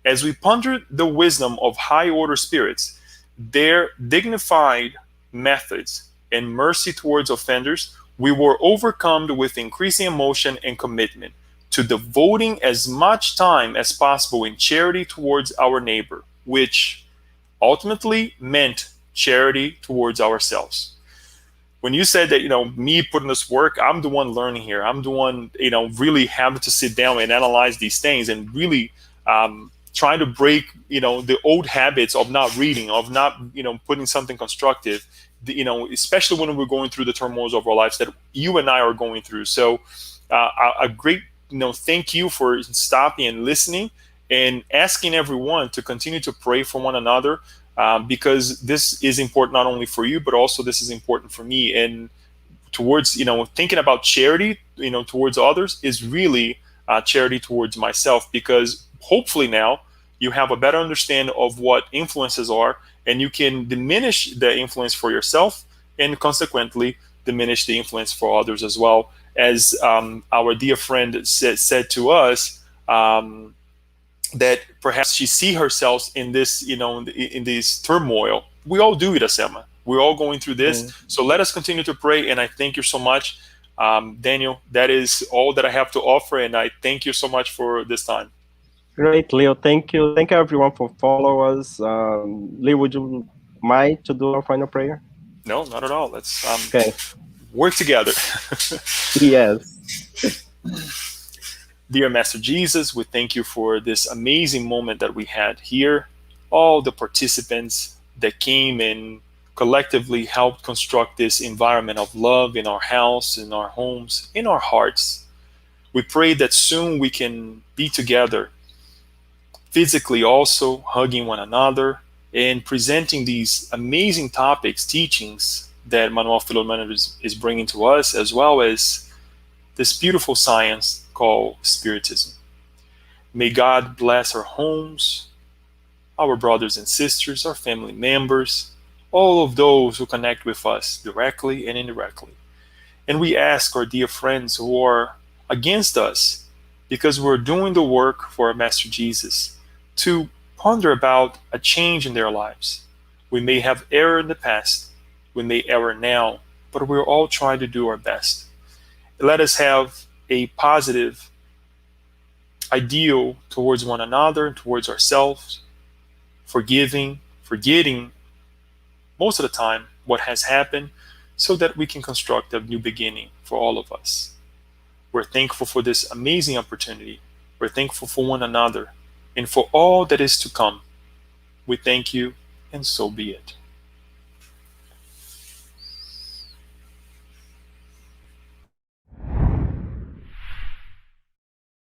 As we ponder the wisdom of high order spirits, their dignified methods, and mercy towards offenders, we were overcome with increasing emotion and commitment to devoting as much time as possible in charity towards our neighbor, which ultimately meant charity towards ourselves. When you said that, me putting this work, I'm the one learning here. I'm the one, really having to sit down and analyze these things and really trying to break, the old habits of not reading, of not, putting something constructive, especially when we're going through the turmoils of our lives that you and I are going through. So a great, thank you for stopping and listening and asking everyone to continue to pray for one another. Because this is important not only for you, but also this is important for me. And towards, thinking about charity, towards others is really charity towards myself, because hopefully now you have a better understanding of what influences are, and you can diminish the influence for yourself and consequently diminish the influence for others as well. As our dear friend said to us, that perhaps she see herself in this, in this turmoil. We all do it, Asema. We're all going through this. So let us continue to pray. And I thank you so much, Daniel. That is all that I have to offer. And I thank you so much for this time. Great, Leo. Thank you. Thank you, everyone, for following us. Leo, would you mind to do our final prayer? No, not at all. Let's okay. Work together. Yes. Dear Master Jesus, we thank you for this amazing moment that we had here. All the participants that came and collectively helped construct this environment of love in our house, in our homes, in our hearts. We pray that soon we can be together physically, also hugging one another and presenting these amazing topics, teachings that Manuel Filomeno is bringing to us, as well as this beautiful science called Spiritism. May God bless our homes, our brothers and sisters, our family members, all of those who connect with us directly and indirectly. And we ask our dear friends who are against us because we're doing the work for our Master Jesus to ponder about a change in their lives. We may have erred in the past, we may err now, but we're all trying to do our best. Let us have a positive ideal towards one another, towards ourselves, forgiving, forgetting most of the time what has happened so that we can construct a new beginning for all of us. We're thankful for this amazing opportunity. We're thankful for one another and for all that is to come. We thank you, and so be it.